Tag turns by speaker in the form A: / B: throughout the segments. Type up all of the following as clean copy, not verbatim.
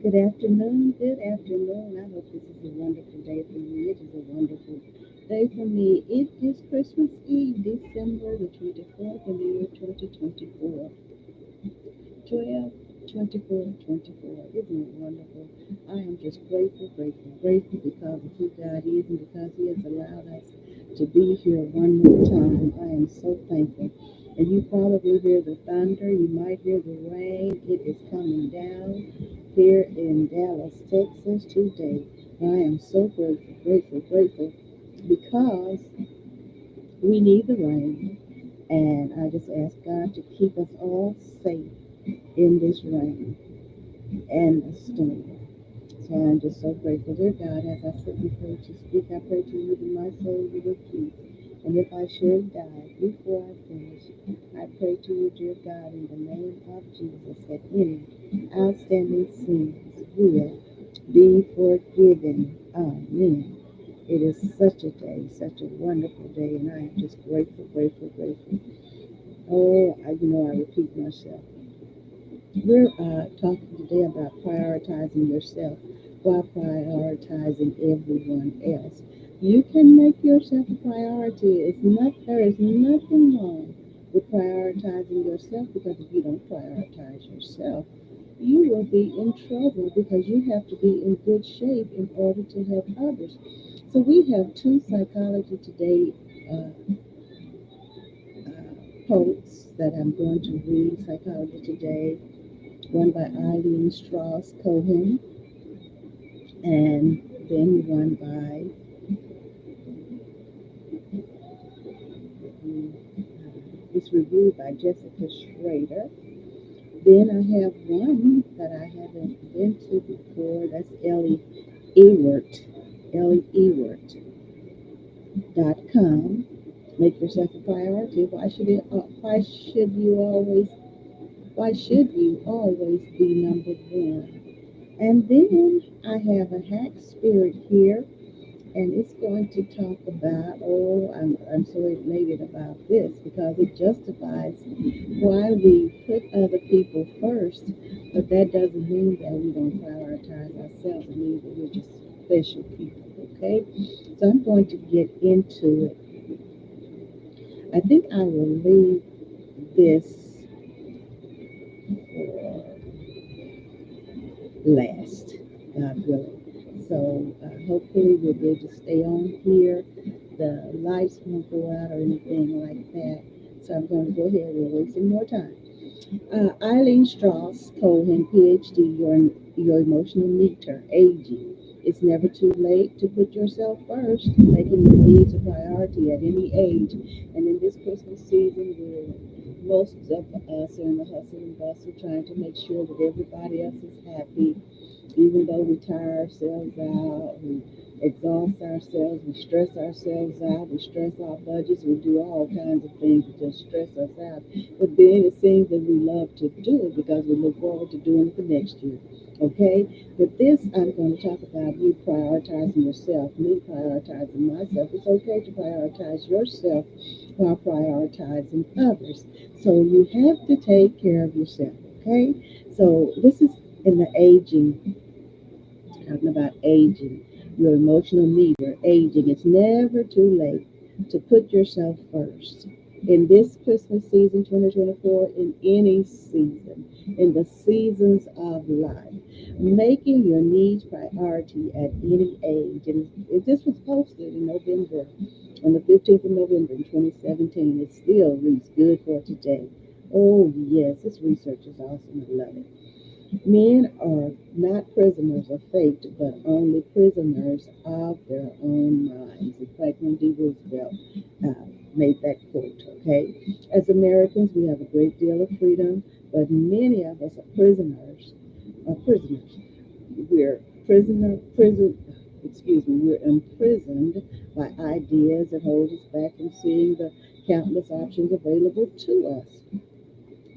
A: Good afternoon. Good afternoon. I hope this is a wonderful day for you. It is a wonderful day for me. It is Christmas Eve, December the 24th in the year 2024. 12, 24, 24. Isn't it wonderful? I am just grateful, grateful, grateful because of who God is and because He has allowed us to be here one more time. I am so thankful. And you probably hear the thunder, you might hear the rain. It is coming down here in Dallas, Texas today. I am so grateful, grateful, grateful because we need the rain. And I just ask God to keep us all safe in this rain and the storm. So I'm just so grateful, dear God, as I sit before you to speak, I pray to you that my soul be with peace. And if I should die before I finish, I pray to you, dear God, in the name of Jesus, that any outstanding sins will be forgiven. Amen. It is such a day, such a wonderful day, and I am just grateful, grateful, grateful. Oh, I repeat myself. We're talking today about prioritizing yourself while prioritizing everyone else. You can make yourself a priority. There is nothing wrong with prioritizing yourself because if you don't prioritize yourself, you will be in trouble because you have to be in good shape in order to help others. So we have two psychology today quotes that I'm going to read. Psychology Today, one by Eileen Strauss Cohen, and then one by it's reviewed by Jessica Schrader. Then I have one that I haven't been to before. That's Ewert, EllieEwert.com. Make yourself a priority. Why should you always be number one? And then I have a hack spirit here, and it's going to talk about, I'm so elated about this because it justifies why we put other people first, but that doesn't mean that we don't prioritize ourselves. It means that we're just special people, okay? So I'm going to get into it. I think I will leave this for last, God willing. So hopefully we'll be able to stay on here. The lights won't go out or anything like that. So I'm going to go ahead and waste some more time. Eileen Strauss Cohen, PhD, your emotional meter, aging. It's never too late to put yourself first, making your needs a priority at any age. And in this Christmas season, where most of us are in the hustle and bustle, trying to make sure that everybody else is happy, even though we tire ourselves out, we exhaust ourselves, we stress ourselves out, we stress our budgets, we do all kinds of things to just stress us out. But then it seems that we love to do it because we look forward to doing it the next year. Okay? But this, I'm going to talk about you prioritizing yourself, me prioritizing myself. It's okay to prioritize yourself while prioritizing others. So you have to take care of yourself. Okay? So this is in the aging, talking about aging, your emotional meter, aging. It's never too late to put yourself first. In this Christmas season, 2024, in any season, in the seasons of life, making your needs priority at any age. This was posted in November, on the 15th of November in 2017. It still reads good for today. Oh, yes, this research is awesome. I love it. Men are not prisoners of fate, but only prisoners of their own minds. In Franklin D. Roosevelt made that quote, okay? As Americans, we have a great deal of freedom, but many of us are prisoners. We're we're imprisoned by ideas that hold us back from seeing the countless options available to us.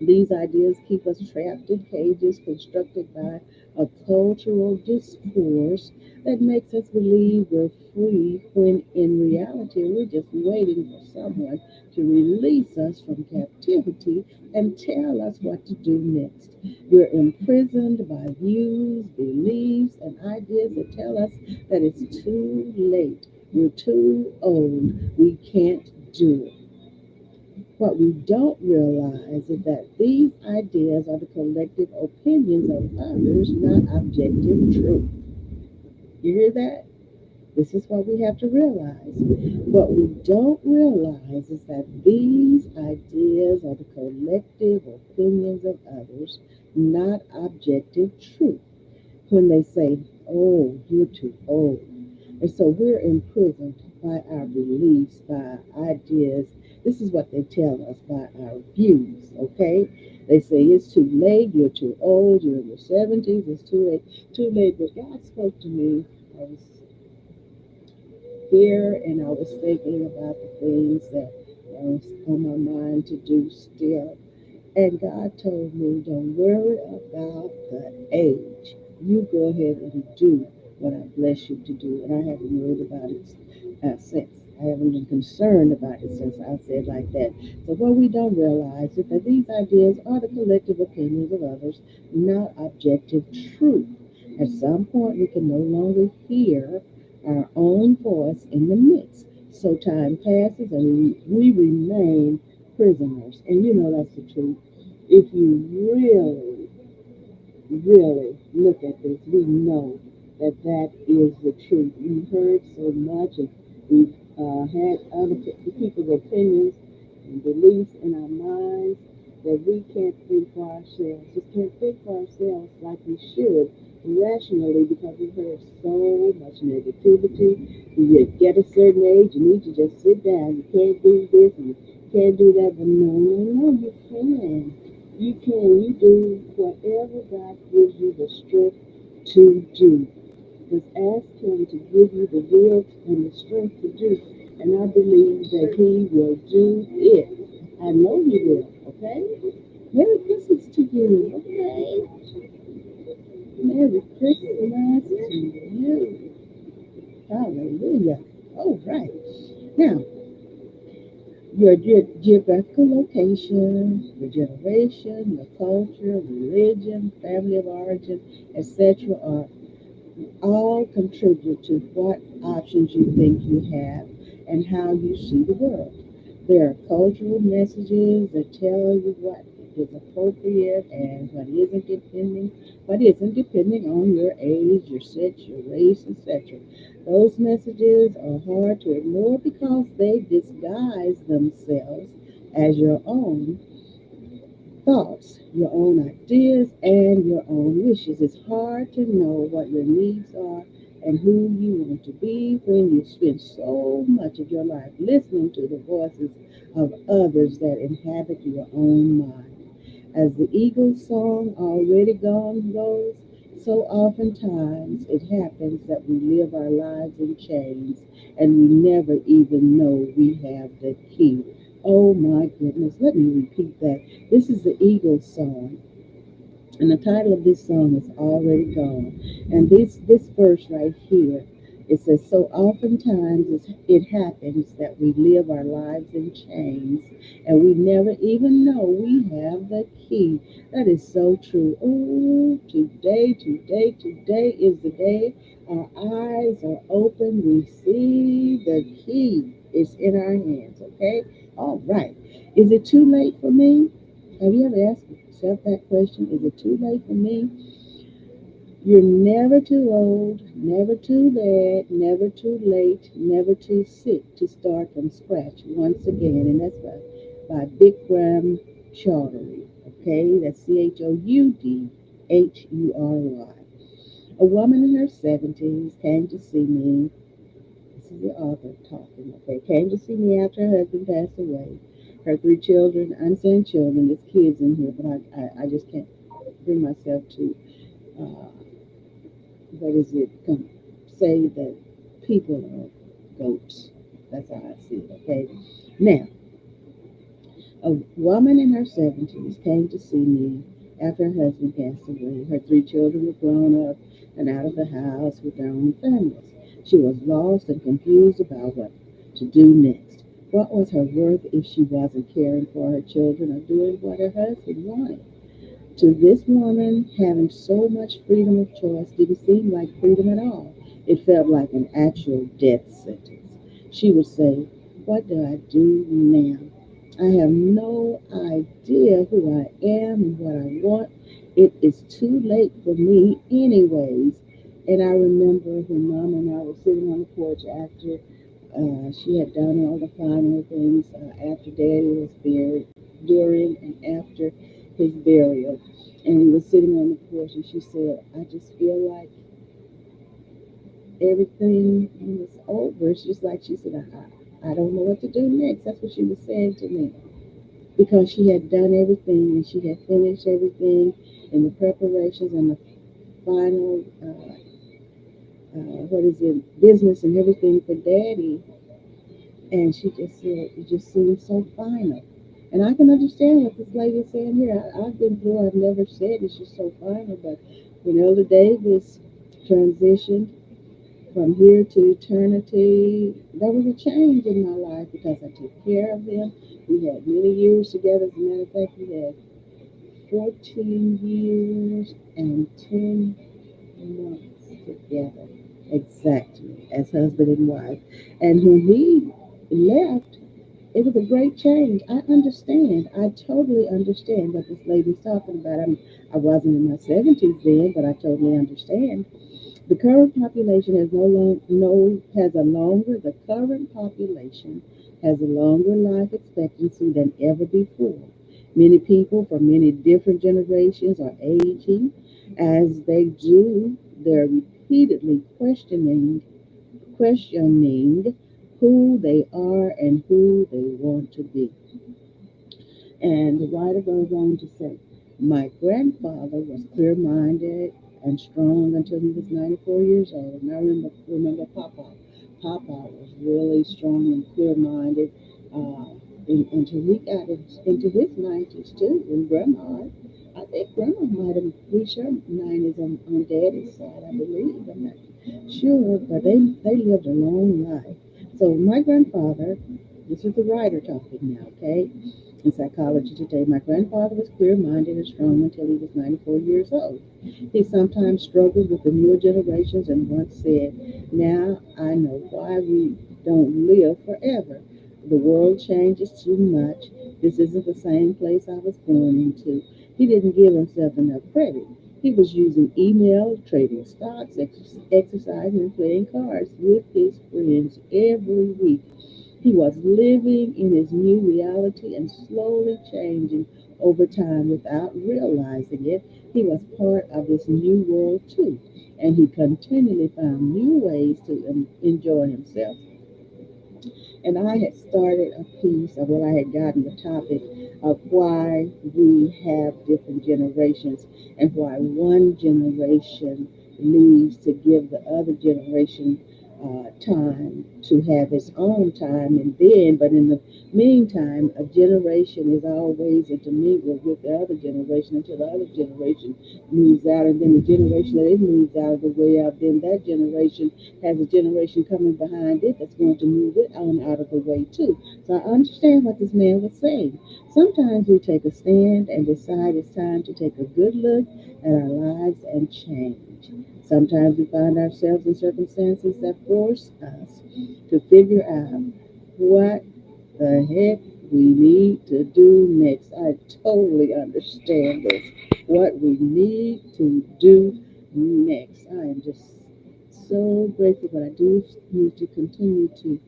A: These ideas keep us trapped in cages constructed by a cultural discourse that makes us believe we're free when in reality we're just waiting for someone to release us from captivity and tell us what to do next. We're imprisoned by views, beliefs, and ideas that tell us that it's too late, we're too old, we can't do it. What we don't realize is that these ideas are the collective opinions of others, not objective truth. You hear that? This is what we have to realize. What we don't realize is that these ideas are the collective opinions of others, not objective truth. When they say, oh, you're too old. And so we're imprisoned by our beliefs, by our ideas. This is what they tell us by our views, okay? They say it's too late, you're too old, you're in your 70s, it's too late. But God spoke to me. I was here and I was thinking about the things that was on my mind to do still. And God told me, don't worry about the age. You go ahead and do what I bless you to do. And I haven't worried about it since. I haven't been concerned about it since I said like that. So what we don't realize is that these ideas are the collective opinions of others, not objective truth. At some point, we can no longer hear our own voice in the midst. So time passes and we remain prisoners. And you know that's the truth. If you really look at this, we know that that is the truth. We've heard so much, and we've had other people's opinions and beliefs in our minds that we can't think for ourselves. Just can't think for ourselves like we should rationally because we've heard so much negativity. You get a certain age, you need to just sit down. You can't do this and you can't do that. But no, no, no, you can. You can. You do whatever God gives you the strength to do. Just ask Him to give you the will and the strength to do. And I believe that He will do it. I know He will. Okay? Merry Christmas to you. Okay? Merry Christmas to you. Hallelujah. All right. Now, your geographical location, your generation, your culture, religion, family of origin, etc. are all contribute to what options you think you have and how you see the world. There are cultural messages that tell you what is appropriate and what isn't depending on your age, your sex, your race, etc. Those messages are hard to ignore because they disguise themselves as your own thoughts, your own ideas, and your own wishes. It's hard to know what your needs are and who you want to be when you spend so much of your life listening to the voices of others that inhabit your own mind. As the Eagles song already gone goes, so oftentimes it happens that we live our lives in chains and we never even know we have the key. Oh my goodness, let me repeat that. This is the Eagles song, and the title of this song is Already Gone. And this verse right here, it says, so oftentimes it happens that we live our lives in chains and we never even know we have the key. That is so true. Oh, today is the day our eyes are open. We see the key. It's in our hands, okay? All right. Is it too late for me? Have you ever asked yourself that question? Is it too late for me? You're never too old, never too bad, never too late, never too sick to start from scratch once again. And that's by Bikram Chaudhary. Okay, that's Choudhury. A woman in her 70s came to see me. This is the author talking, okay? Came to see me after her husband passed away. Her three children, I'm saying children, there's kids in here, but I just can't bring myself to, uh, what is it, say that people are goats. That's how I see it, okay? Now, a woman in her 70s came to see me after her husband passed away. Her three children were grown up and out of the house with their own families. She was lost and confused about what to do next. What was her worth if she wasn't caring for her children or doing what her husband wanted? To this woman, having so much freedom of choice didn't seem like freedom at all. It felt like an actual death sentence. She would say, "What do I do now? I have no idea who I am and what I want. It is too late for me, anyways." And I remember when Mom and I were sitting on the porch after she had done all the final things after Daddy was buried, during and after his burial. And we were sitting on the porch, and she said, "I just feel like everything is over." It's just like she said, I don't know what to do next. That's what she was saying to me. Because she had done everything and she had finished everything and the preparations and the final, what is it, business and everything for Daddy. And she just said, it just seemed so final. And I can understand what this lady is saying here. I've been through, I've never said it's just so final, but when Elder Davis transitioned from here to eternity, there was a change in my life because I took care of him. We had many years together. As a matter of fact, we had 14 years and 10 months together, exactly, as husband and wife. And when he left, it was a great change. I understand. I totally understand what this lady's talking about. I wasn't in my 70s then, but I totally understand. The current population has no long, no has a longer. The current population has a longer life expectancy than ever before. Many people from many different generations are aging. As they do, they're repeatedly questioning who they are and who they want to be. And the writer goes on to say, "My grandfather was clear minded and strong until he was 94 years old." And I remember Papa. Papa was really strong and clear minded until he got into his 90s too. And Grandma, I think Grandma might have reached her 90s on Daddy's side, I believe. I'm not sure, but they lived a long life. So my grandfather, this is the writer talking now, okay? In Psychology Today, my grandfather was clear minded and strong until he was 94 years old. He sometimes struggled with the newer generations and once said, "Now I know why we don't live forever. The world changes too much. This isn't the same place I was born into." He didn't give himself enough credit. He was using email, trading stocks, exercising, and playing cards with his friends every week. He was living in his new reality and slowly changing over time without realizing it. He was part of this new world too, and he continually found new ways to enjoy himself. And I had started a piece of what I had gotten the topic of why we have different generations and why one generation leaves to give the other generation time to have its own time. And then, but in the meantime, a generation is always intermingled with the other generation until the other generation moves out. And then the generation that it moves out of the way of, then that generation has a generation coming behind it that's going to move it on out of the way too. So I understand what this man was saying. Sometimes we take a stand and decide it's time to take a good look at our lives and change. Sometimes we find ourselves in circumstances that force us to figure out what the heck we need to do next. I totally understand this. What we need to do next. I am just so grateful, but I do need to continue to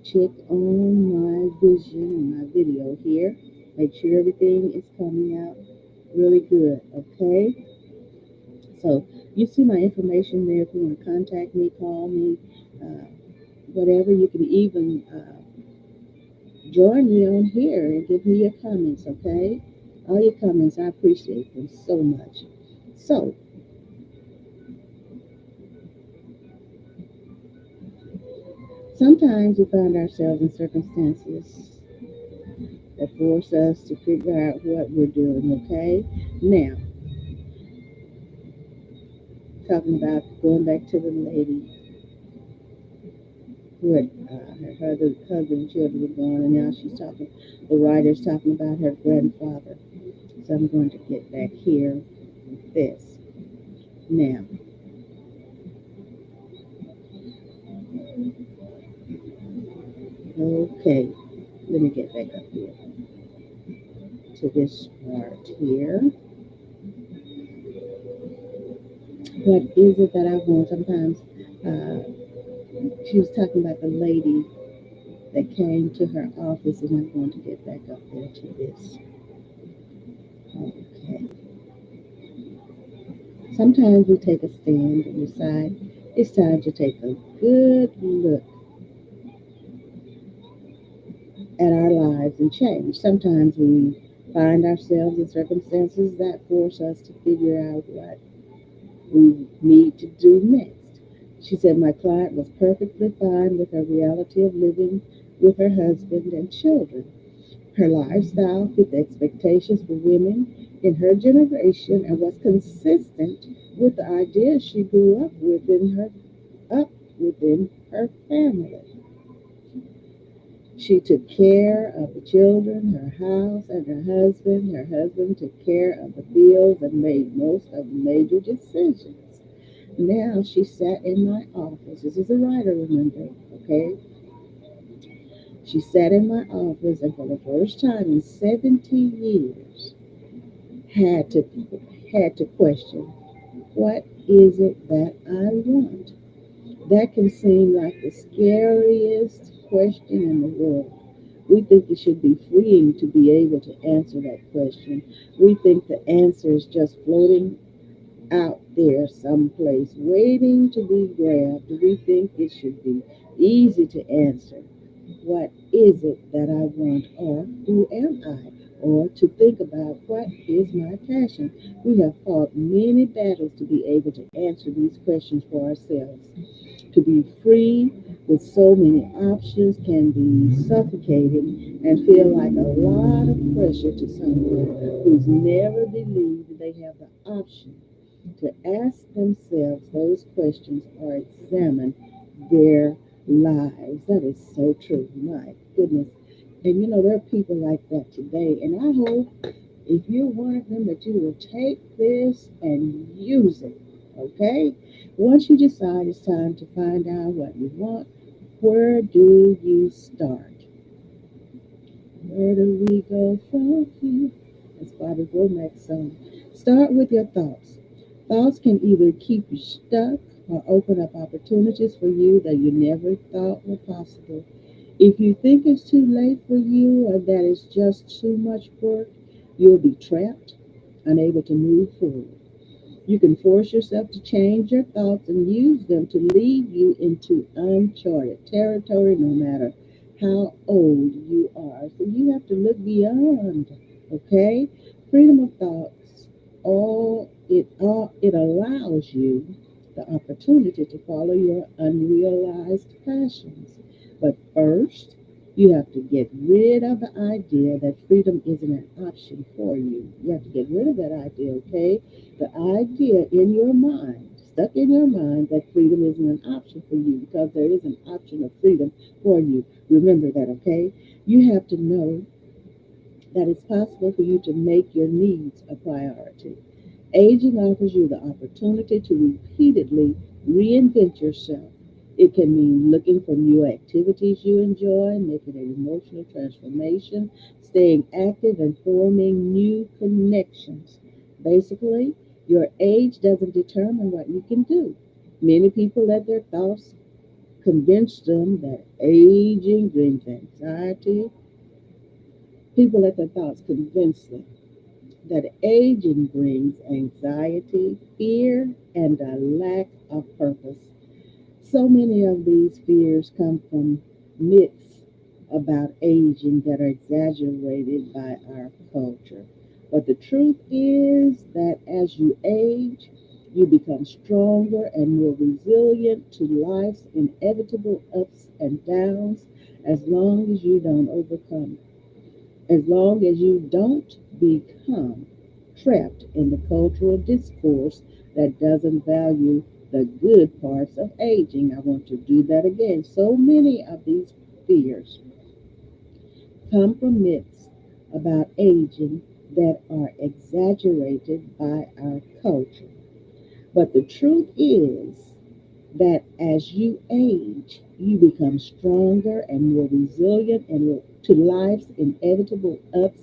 A: check on my vision and my video here. Make sure everything is coming out really good, okay? So you see my information there. If you want to contact me, call me, uh, whatever. You can even join me on here and give me your comments, okay? All your comments, I appreciate them so much. So sometimes we find ourselves in circumstances that force us to figure out what we're doing, okay? Now, talking about going back to the lady who had her husband and children were gone, and now she's talking. The writer's talking about her grandfather. So I'm going to get back here with this now. Okay, let me get back up here to this part here. What is it that I want? Sometimes she was talking about the lady that came to her office, and I'm going to get back up there to this. Okay. Sometimes we take a stand and decide it's time to take a good look at our lives and change. Sometimes we find ourselves in circumstances that force us to figure out what we need to do next. She said my client was perfectly fine with her reality of living with her husband and children. Her lifestyle fit the expectations for women in her generation and was consistent with the ideas she grew up within her family. She took care of the children, her house, and her husband. Her husband took care of the bills and made most of the major decisions. Now she sat in my office. This is a writer, remember, okay? She sat in my office and for the first time in 70 years had to had to question, what is it that I want? That can seem like the scariest question in the world. We think it should be freeing to be able to answer that question. We think the answer is just floating out there someplace waiting to be grabbed. We think it should be easy to answer. What is it that I want, or who am I? Or to think about what is my passion. We have fought many battles to be able to answer these questions for ourselves. To be free with so many options can be suffocating and feel like a lot of pressure to someone who's never believed they have the option to ask themselves those questions or examine their lives. That is so true. My goodness. And there are people like that today. And I hope if you're one of them that you will take this and use it. Okay? Once you decide it's time to find out what you want, where do you start? Where do we go from here? That's Bobby Womack's song. Start with your thoughts. Thoughts can either keep you stuck or open up opportunities for you that you never thought were possible. If you think it's too late for you or that it's just too much work, you'll be trapped, unable to move forward. You can force yourself to change your thoughts and use them to lead you into uncharted territory no matter how old you are. So you have to look beyond, okay? Freedom of thoughts, it allows you the opportunity to follow your unrealized passions. But first, you have to get rid of the idea that freedom isn't an option for you. You have to get rid of that idea, okay? The idea in your mind, stuck in your mind, that freedom isn't an option for you because there is an option of freedom for you. Remember that, okay? You have to know that it's possible for you to make your needs a priority. Aging offers you the opportunity to repeatedly reinvent yourself. It can mean looking for new activities you enjoy, making an emotional transformation, staying active, and forming new connections. Basically, your age doesn't determine what you can do. Many people let their thoughts convince them that aging brings anxiety. People let their thoughts convince them that aging brings anxiety, fear, and a lack of purpose. So many of these fears come from myths about aging that are exaggerated by our culture. But the truth is that as you age, you become stronger and more resilient to life's inevitable ups and downs as long as you don't overcome as long as you don't become trapped in the cultural discourse that doesn't value the good parts of aging. I want to do that again. So many of these fears come from myths about aging that are exaggerated by our culture. But the truth is that as you age, you become stronger and more resilient and to life's inevitable ups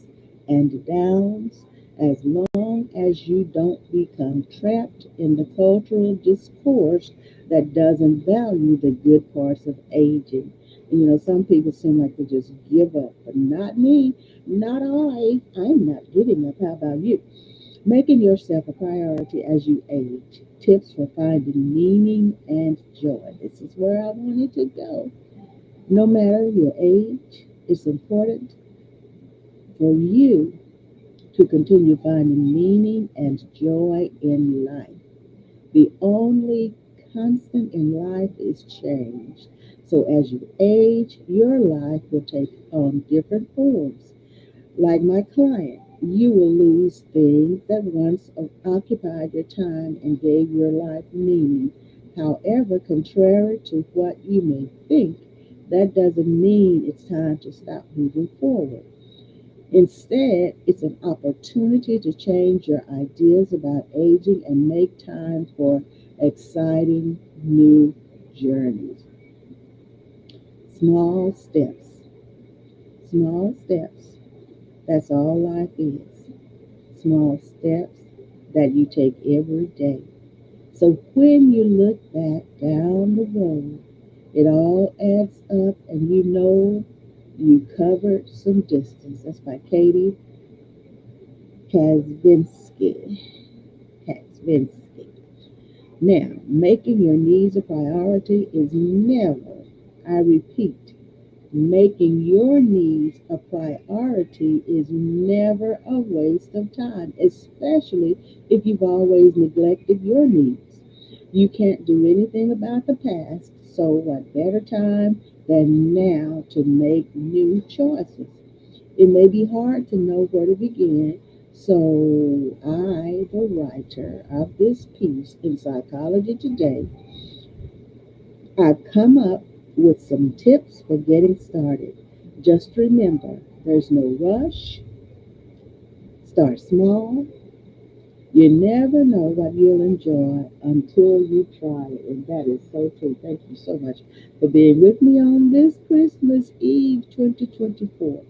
A: and downs as long as you don't become trapped in the cultural discourse that doesn't value the good parts of aging. And, some people seem like they just give up, but not me, not I. I'm not giving up. How about you? Making yourself a priority as you age. Tips for finding meaning and joy. This is where I wanted to go. No matter your age, it's important for you to continue finding meaning and joy in life. The only constant in life is change. So as you age, your life will take on different forms. Like my client, you will lose things that once occupied your time and gave your life meaning. However, contrary to what you may think, that doesn't mean it's time to stop moving forward. Instead, it's an opportunity to change your ideas about aging and make time for exciting new journeys. Small steps. Small steps. That's all life is. Small steps that you take every day. So when you look back down the road, it all adds up and you know you covered some distance. That's by Katie Kazvinsky. Kazvinsky. Now, making your needs a priority is never, I repeat, making your needs a priority is never a waste of time, especially if you've always neglected your needs. You can't do anything about the past, so what better time than now to make new choices? It may be hard to know where to begin, so I, the writer of this piece in Psychology Today, I've come up with some tips for getting started. Just remember, there's no rush. Start small. You never know what you'll enjoy until you try it. And that is so true. Thank you so much for being with me on this Christmas Eve 2024.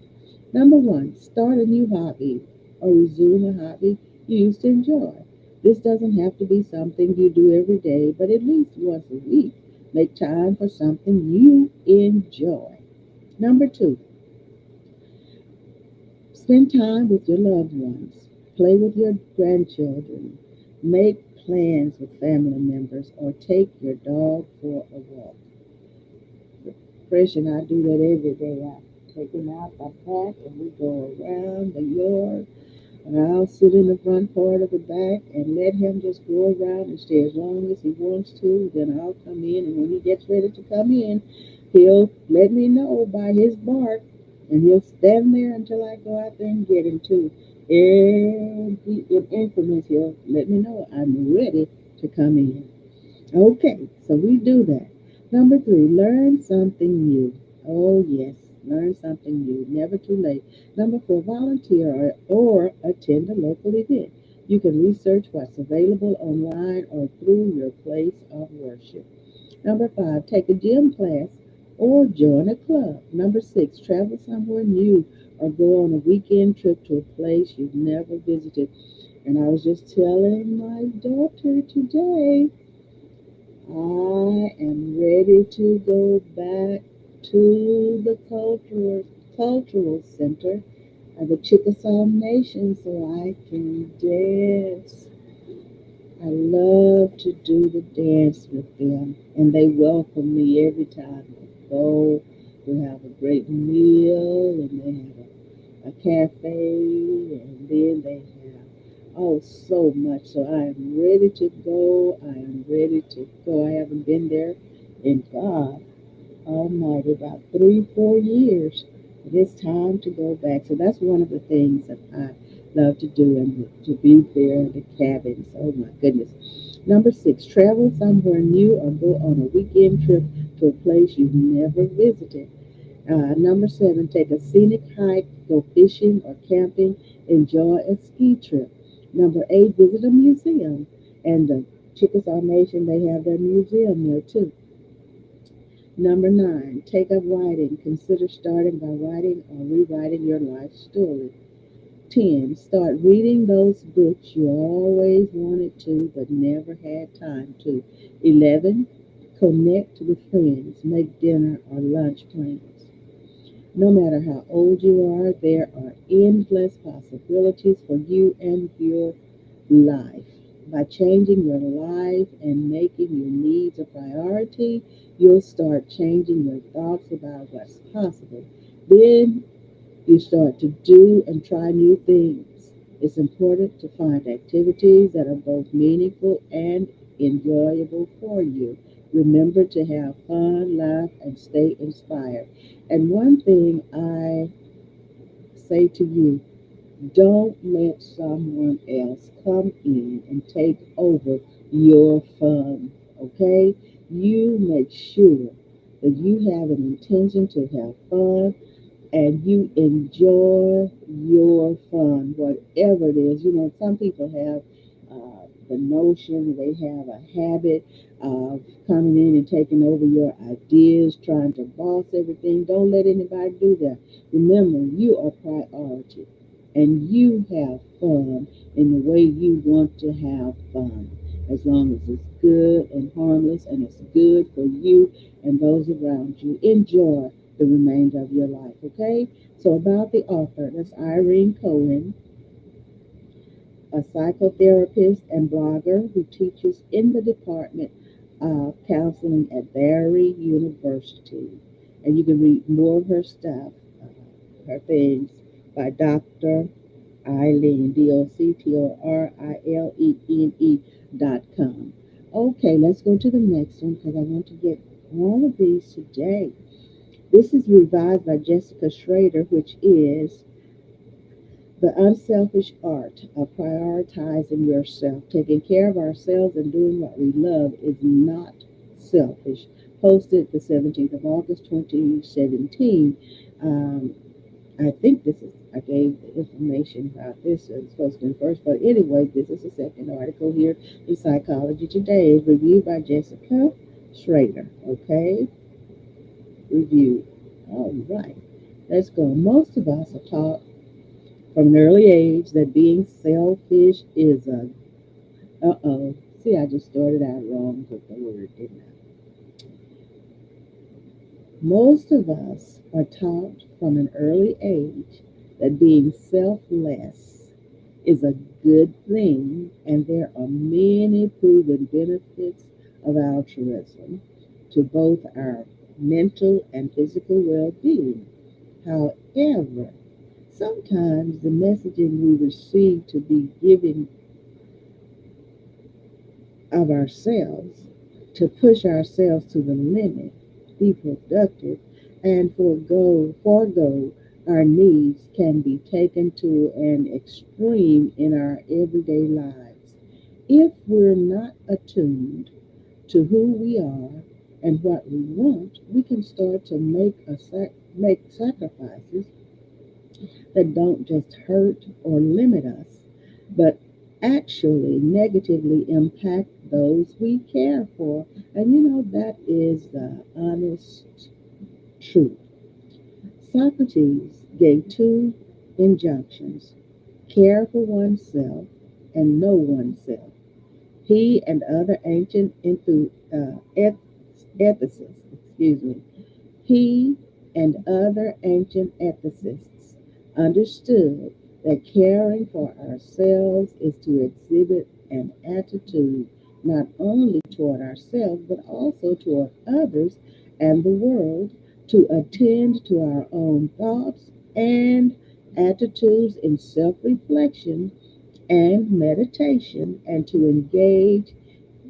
A: Number one, start a new hobby or resume a hobby you used to enjoy. This doesn't have to be something you do every day, but at least once a week. Make time for something you enjoy. Number two, spend time with your loved ones. Play with your grandchildren. Make plans with family members or take your dog for a walk. Fresh and I do that every day. I take him out by park and we go around the yard. And I'll sit in the front part of the back and let him just go around and stay as long as he wants to. Then I'll come in, and when he gets ready to come in, he'll let me know by his bark, and he'll stand there until I go out there and get him too. And in increments, he'll let me know I'm ready to come in. Okay, so we do that. Number three, learn something new. Oh, yes, learn something new. Never too late. Number four, volunteer or attend a local event. You can research what's available online or through your place of worship. Number five, take a gym class or join a club. Number six, travel somewhere new or go on a weekend trip to a place you've never visited. And I was just telling my daughter today I am ready to go back to the cultural center of the Chickasaw Nation so I can dance. I love to do the dance with them, and they welcome me every time I go. We have a great meal, and they have a cafe, and then they have so much. So I am ready to go. I am ready to go. I haven't been there in God Almighty about 3, 4 years. It's time to go back. So that's one of the things that I love to do and to be there in the cabins. Oh my goodness. Number six, travel somewhere new or go on a weekend trip to a place you've never visited. Number seven, take a scenic hike, go fishing or camping, enjoy a ski trip. Number eight, visit a museum. And the Chickasaw Nation, they have their museum there too. Number nine, take up writing. Consider starting by writing or rewriting your life story. 10. Start reading those books you always wanted to but never had time to. 11. Connect with friends. Make dinner or lunch plans. No matter how old you are, there are endless possibilities for you and your life. By changing your life and making your needs a priority, you'll start changing your thoughts about what's possible. Then you start to do and try new things. It's important to find activities that are both meaningful and enjoyable for you. Remember to have fun, laugh, and stay inspired. And one thing I say to you, don't let someone else come in and take over your fun, okay? You make sure that you have an intention to have fun and you enjoy your fun, whatever it is. You know, some people have the notion, they have a habit of coming in and taking over your ideas, trying to boss everything. Don't let anybody do that. Remember, you are priority, and you have fun in the way you want to have fun. As long as it's good and harmless and it's good for you and those around you, enjoy the remainder of your life. Okay? So, about the author, that's Irene Cohen, a psychotherapist and blogger who teaches in the Department of Counseling at Barry University. And you can read more of her stuff, her things, by Dr. Eileen, DocTorilene.com. Okay, let's go to the next one because I want to get all of these today. This is revised by Jessica Schrader, which is the unselfish art of prioritizing yourself. Taking care of ourselves and doing what we love is not selfish. Posted the 17th of August, 2017. Um, I think this is, I gave the information about this. It's supposed to be first, but anyway, this is the second article here in Psychology Today. It's reviewed by Jessica Schrader. Okay, review. All right, let's go. Most of us are taught from an early age that being selfish is a uh-oh. See, I just started out wrong with the word, didn't I? Most of us are taught from an early age that being selfless is a good thing, and there are many proven benefits of altruism to both our mental and physical well being. However, sometimes the messaging we receive to be giving of ourselves, to push ourselves to the limit, be productive, and forego our needs can be taken to an extreme in our everyday lives. If we're not attuned to who we are and what we want, we can start to make sacrifices that don't just hurt or limit us, but actually negatively impact those we care for. And you know, that is the honest truth. Socrates gave two injunctions: care for oneself and know oneself. He and other ancient excuse me, he and other ancient ethicists understood that caring for ourselves is to exhibit an attitude not only toward ourselves but also toward others and the world, to attend to our own thoughts and attitudes in self reflection and meditation, and to engage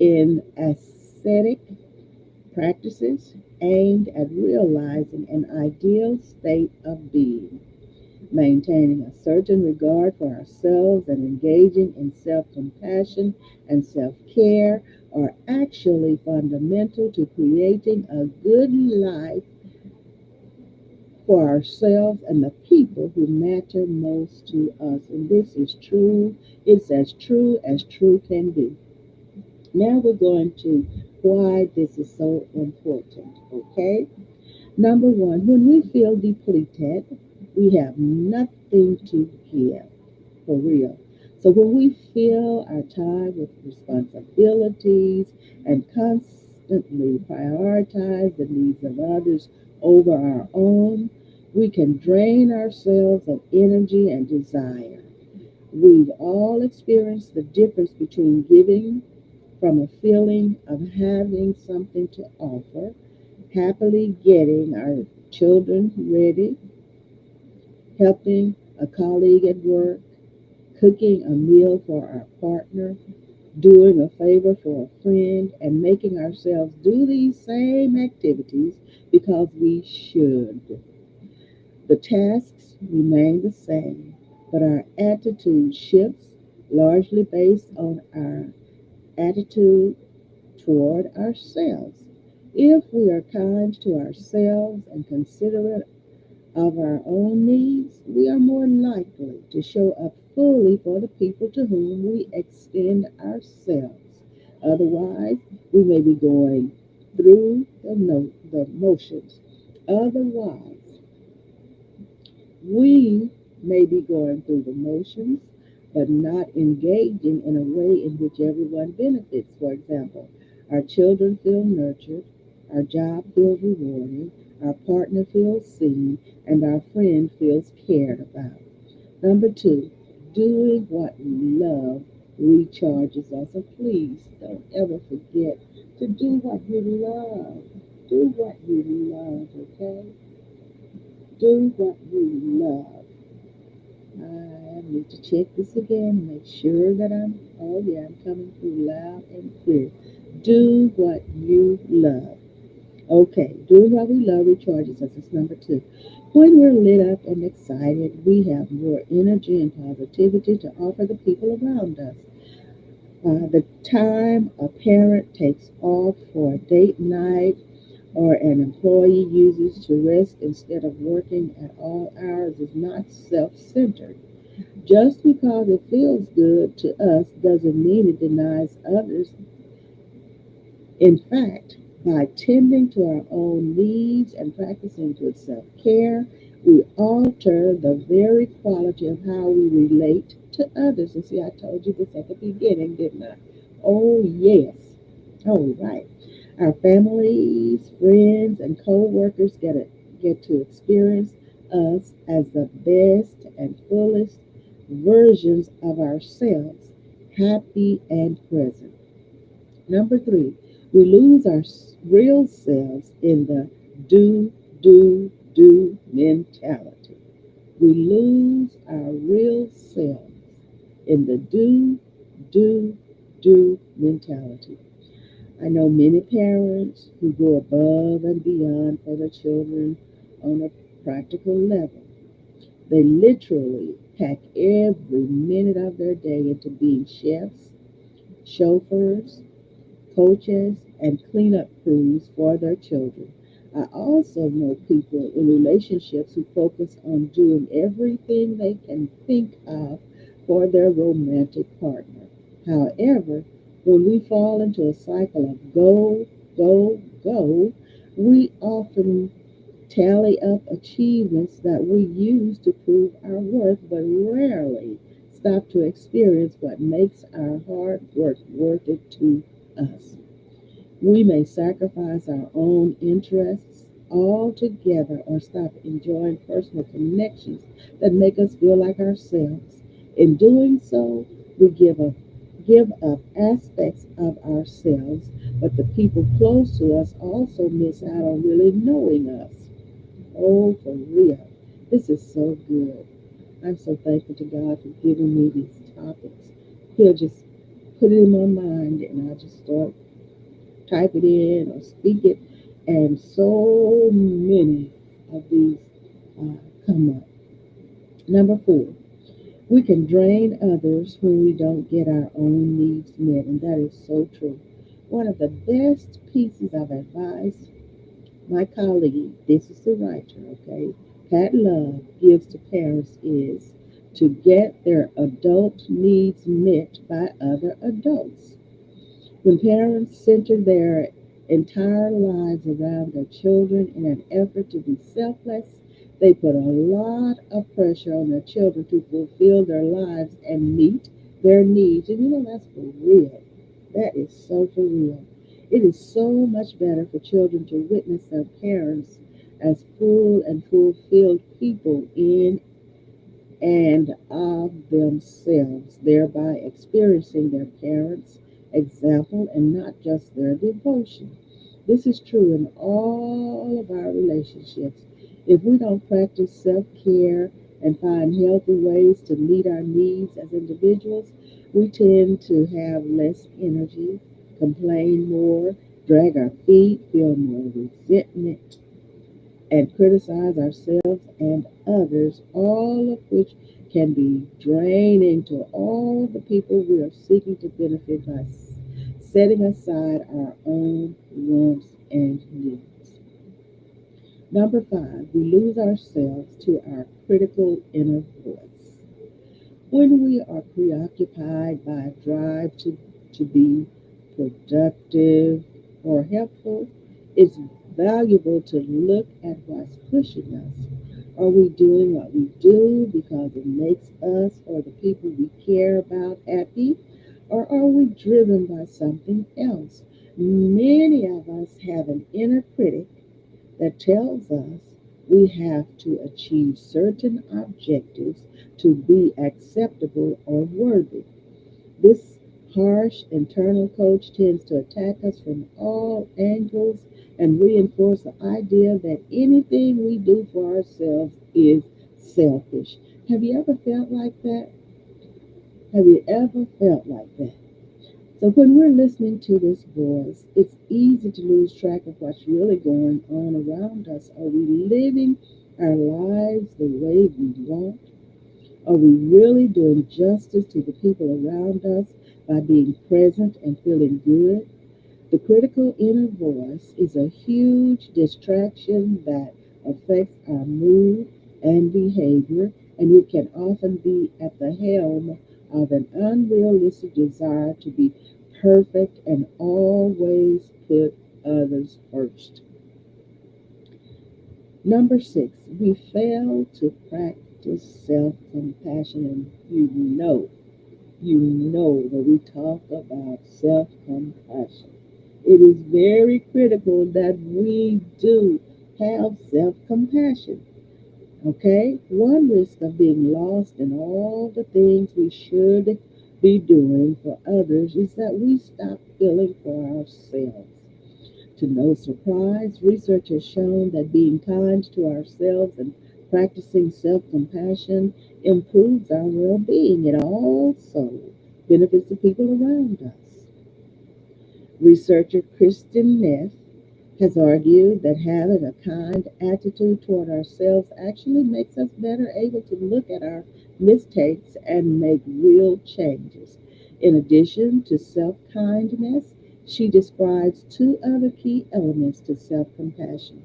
A: in ascetic practices aimed at realizing an ideal state of being. Maintaining a certain regard for ourselves and engaging in self compassion and self care are actually fundamental to creating a good life for ourselves and the people who matter most to us. And this is true. It's as true can be. Now we're going to why this is so important. Okay. Number one, when we feel depleted, we have nothing to give for real. So when we fill our time with responsibilities and constantly prioritize the needs of others over our own, we can drain ourselves of energy and desire. We've all experienced the difference between giving from a feeling of having something to offer, happily getting our children ready, helping a colleague at work, cooking a meal for our partner, doing a favor for a friend, and making ourselves do these same activities because we should. The tasks remain the same, but our attitude shifts largely based on our attitude toward ourselves. If we are kind to ourselves and considerate of our own needs, we are more likely to show up fully for the people to whom we extend ourselves. Otherwise, we may be going through the motions. Otherwise, we may be going through the motions, but not engaging in a way in which everyone benefits. For example, our children feel nurtured, our job feels rewarding, our partner feels seen, and our friend feels cared about. Number two, doing what we love recharges us. So please don't ever forget to do what you love. Do what you love, okay? Do what you love. I need to check this again, make sure that oh yeah, I'm coming through loud and clear. Do what you love. Okay, doing what we love recharges us. It's number two. When we're lit up and excited, we have more energy and positivity to offer the people around us. The time a parent takes off for a date night or an employee uses to rest instead of working at all hours is not self centered. Just because it feels good to us doesn't mean it denies others. In fact, by tending to our own needs and practicing good self care, we alter the very quality of how we relate to others. And see, I told you this at the beginning, didn't I? Oh, yes. All right. Our families, friends, and co workers get to experience us as the best and fullest versions of ourselves, happy and present. Number three, we lose our real selves in the do mentality. We lose our real selves in the do, mentality. I know many parents who go above and beyond for their children on a practical level. They literally pack every minute of their day into being chefs, chauffeurs, coaches, and cleanup crews for their children. I also know people in relationships who focus on doing everything they can think of for their romantic partner. However, when we fall into a cycle of go, we often tally up achievements that we use to prove our worth, but rarely stop to experience what makes our hard work worth it to us. We may sacrifice our own interests altogether or stop enjoying personal connections that make us feel like ourselves. In doing so, we give up aspects of ourselves, but the people close to us also miss out on really knowing us. Oh, for real. This is so good. I'm so thankful to God for giving me these topics. He'll just put it in my mind and I just start type it in or speak it, and so many of these come up. Number four, we can drain others when we don't get our own needs met, and that is so true. One of the best pieces of advice my colleague, this is the writer, okay, Pat Love gives to parents is to get their adult needs met by other adults. When parents center their entire lives around their children in an effort to be selfless, they put a lot of pressure on their children to fulfill their lives and meet their needs. And that's for real. That is so for real. It is so much better for children to witness their parents as full and fulfilled people in and of themselves, thereby experiencing their parents' example and not just their devotion. This is true in all of our relationships. If we don't practice self care and find healthy ways to meet our needs as individuals, we tend to have less energy, complain more, drag our feet, feel more resentment, and criticize ourselves and others, all of which can be draining to all the people we are seeking to benefit by setting aside our own wants and needs. Number five, we lose ourselves to our critical inner voice. When we are preoccupied by a drive to be productive or helpful, it's valuable to look at what's pushing us. Are we doing what we do because it makes us or the people we care about happy? Or are we driven by something else? Many of us have an inner critic that tells us we have to achieve certain objectives to be acceptable or worthy. This harsh internal coach tends to attack us from all angles and reinforce the idea that anything we do for ourselves is selfish. Have you ever felt like that? Have you ever felt like that? So when we're listening to this voice, it's easy to lose track of what's really going on around us. Are we living our lives the way we want? Are we really doing justice to the people around us by being present and feeling good? The critical inner voice is a huge distraction that affects our mood and behavior, and it can often be at the helm of an unrealistic desire to be perfect and always put others first. Number six, we fail to practice self compassion, and you know that we talk about self compassion. It is very critical that we do have self compassion. Okay? One risk of being lost in all the things we should be doing for others is that we stop feeling for ourselves. To no surprise, research has shown that being kind to ourselves and practicing self compassion improves our well being. It also benefits the people around us. Researcher Kristen Neff has argued that having a kind attitude toward ourselves actually makes us better able to look at our mistakes and make real changes. In addition to self kindness, she describes two other key elements to self compassion: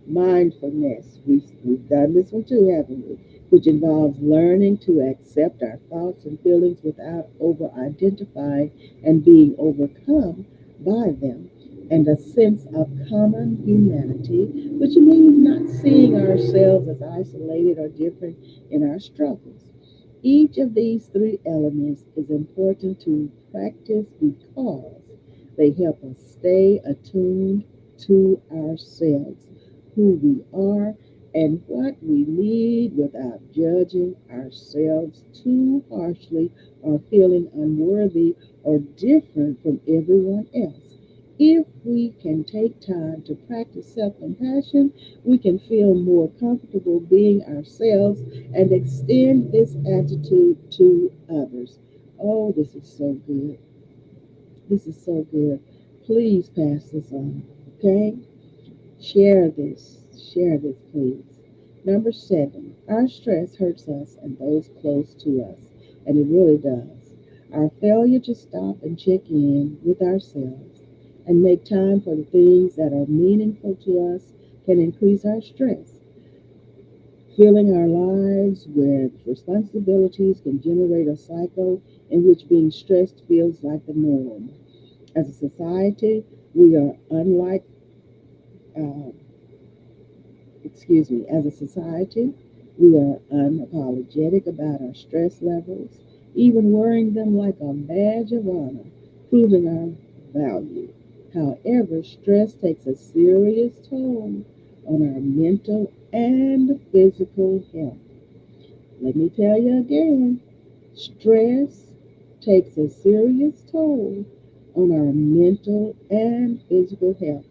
A: mindfulness. We've done this one too, haven't we? Which involves learning to accept our thoughts and feelings without over identifying and being overcome by them. And a sense of common humanity, which means not seeing ourselves as isolated or different in our struggles. Each of these three elements is important to practice because they help us stay attuned to ourselves, who we are, and what we need without judging ourselves too harshly or feeling unworthy or different from everyone else. If we can take time to practice self compassion, we can feel more comfortable being ourselves and extend this attitude to others. Oh, this is so good. This is so good. Please pass this on, okay? Share this. Share this, please. Number seven, our stress hurts us and those close to us, and it really does. Our failure to stop and check in with ourselves and make time for the things that are meaningful to us can increase our stress. Filling our lives with responsibilities can generate a cycle in which being stressed feels like the norm. As a society, we are unlike uh, as a society, we are unapologetic about our stress levels, even wearing them like a badge of honor, proving our value. However, stress takes a serious toll on our mental and physical health. Let me tell you again, stress takes a serious toll on our mental and physical health.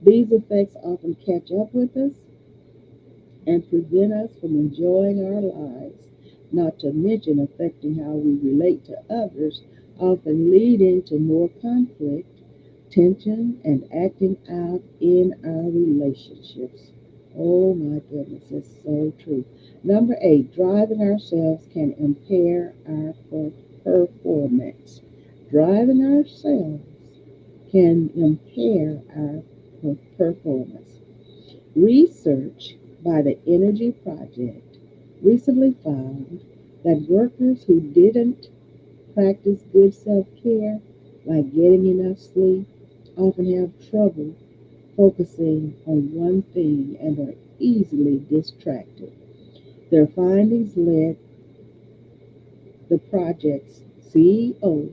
A: These effects often catch up with us and prevent us from enjoying our lives, not to mention affecting how we relate to others, often leading to more conflict, tension, and acting out in our relationships. Oh my goodness, it's so true. Number eight, driving ourselves can impair our performance. Driving ourselves can impair our performance. Research by the Energy Project recently found that workers who didn't practice good self care, like getting enough sleep, often have trouble focusing on one thing and are easily distracted. Their findings led the project's CEO,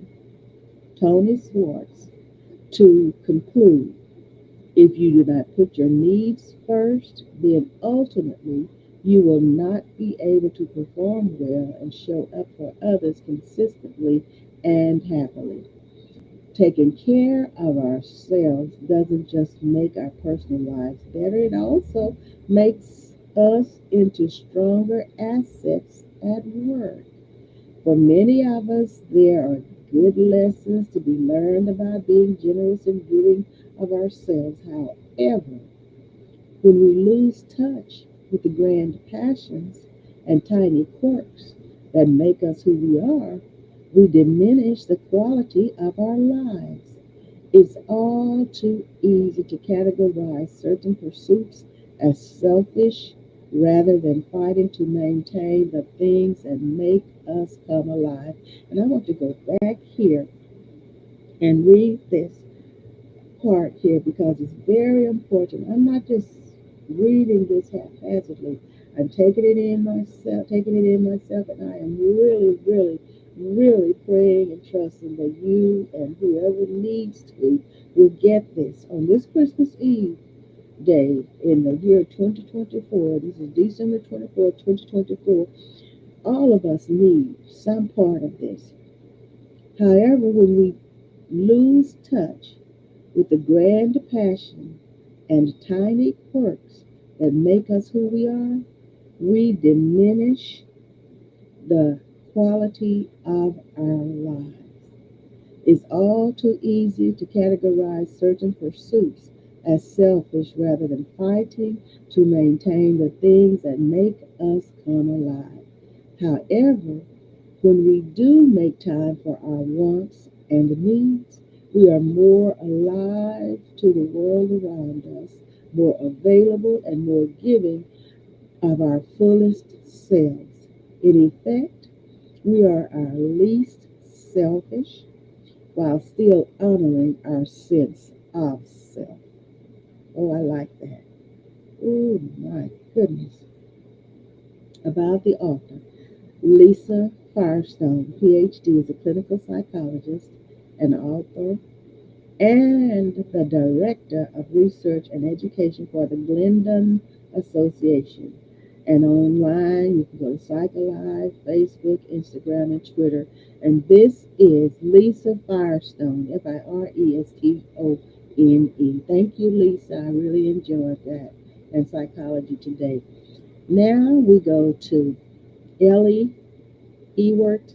A: Tony Swartz, to conclude if you do not put your needs first, then ultimately you will not be able to perform well and show up for others consistently and happily. Taking care of ourselves doesn't just make our personal lives better, it also makes us into stronger assets at work. For many of us, there are good lessons to be learned about being generous and giving of ourselves. However, when we lose touch with the grand passions and tiny quirks that make us who we are, we diminish the quality of our lives. It's all too easy to categorize certain pursuits as selfish rather than fighting to maintain the things that make us come alive. And I want to go back here and read this part here because it's very important. I'm not just reading this haphazardly. I'm taking it in myself, and I am really, really, really praying and trusting that you and whoever needs to will get this on this Christmas Eve day in the year 2024. This is December 24th, 2024. All of us need some part of this. However, when we lose touch with the grand passion and tiny quirks that make us who we are, we diminish the quality of our lives. It's all too easy to categorize certain pursuits as selfish rather than fighting to maintain the things that make us come alive. However, when we do make time for our wants and needs, we are more alive to the world around us, more available, and more giving of our fullest selves. In effect, we are our least selfish while still honoring our sense of self. Oh, I like that. Oh, my goodness. About the author. Lisa Firestone, PhD, is a clinical psychologist and author and the Director of Research and Education for the Glendon Association. And online, you can go to PsychAlive, Facebook, Instagram, and Twitter. And this is Lisa Firestone, Firestone. Thank you, Lisa. I really enjoyed that and Psychology Today. Now we go to Ellie Ewert.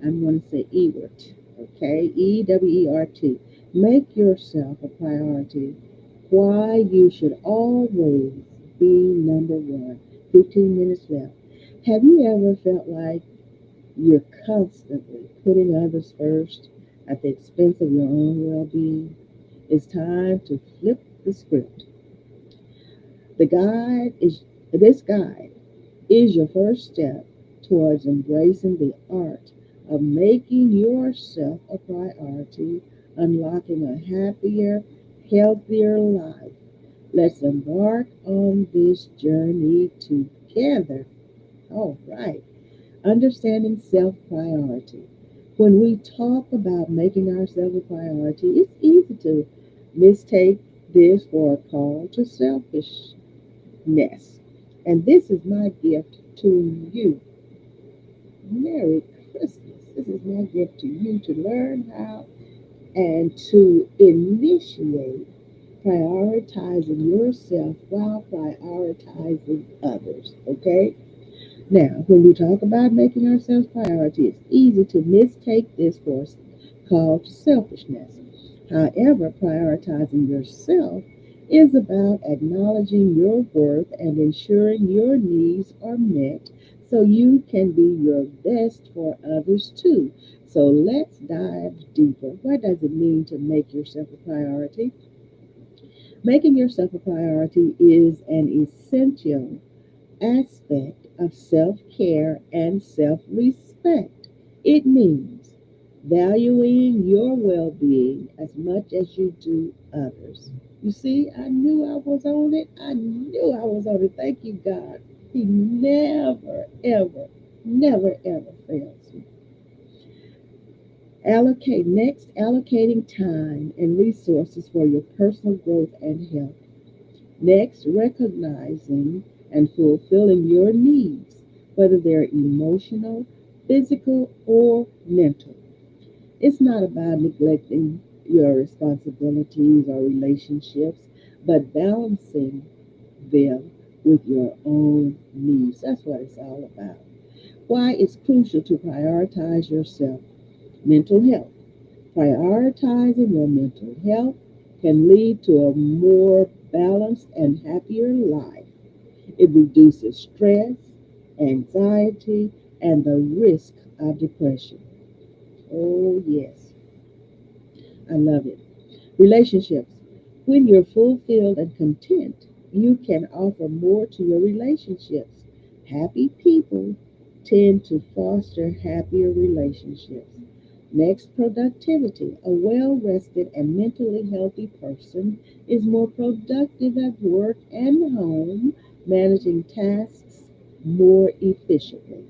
A: I'm going to say Ewert, okay? Ewert. Make yourself a priority. Why you should always being number one. 15 minutes left. Have you ever felt like you're constantly putting others first at the expense of your own well being? It's time to flip the script. The guide is this guide is your first step towards embracing the art of making yourself a priority, unlocking a happier, healthier life. Let's embark on this journey together. All right. Understanding self priority. When we talk about making ourselves a priority, it's easy to mistake this for a call to selfishness. And this is my gift to you. Merry Christmas. This is my gift to you to learn how and to initiate prioritizing yourself while prioritizing others. Okay? Now, when we talk about making ourselves priority, it's easy to mistake this for a call to selfishness. However, prioritizing yourself is about acknowledging your worth and ensuring your needs are met so you can be your best for others too. So let's dive deeper. What does it mean to make yourself a priority? Making yourself a priority is an essential aspect of self care and self respect. It means valuing your well being as much as you do others. You see, I knew I was on it. I knew I was on it. Thank you, God. He never, ever, never, ever fails me. Allocating time and resources for your personal growth and health. Next, recognizing and fulfilling your needs, whether they're emotional, physical, or mental. It's not about neglecting your responsibilities or relationships, but balancing them with your own needs. That's what it's all about. Why it's crucial to prioritize yourself. Mental health. Prioritizing your mental health can lead to a more balanced and happier life. It reduces stress, anxiety, and the risk of depression. Oh, yes, I love it. Relationships. When you're fulfilled and content, you can offer more to your relationships. Happy people tend to foster happier relationships. Next, productivity. A well rested and mentally healthy person is more productive at work and home, managing tasks more efficiently.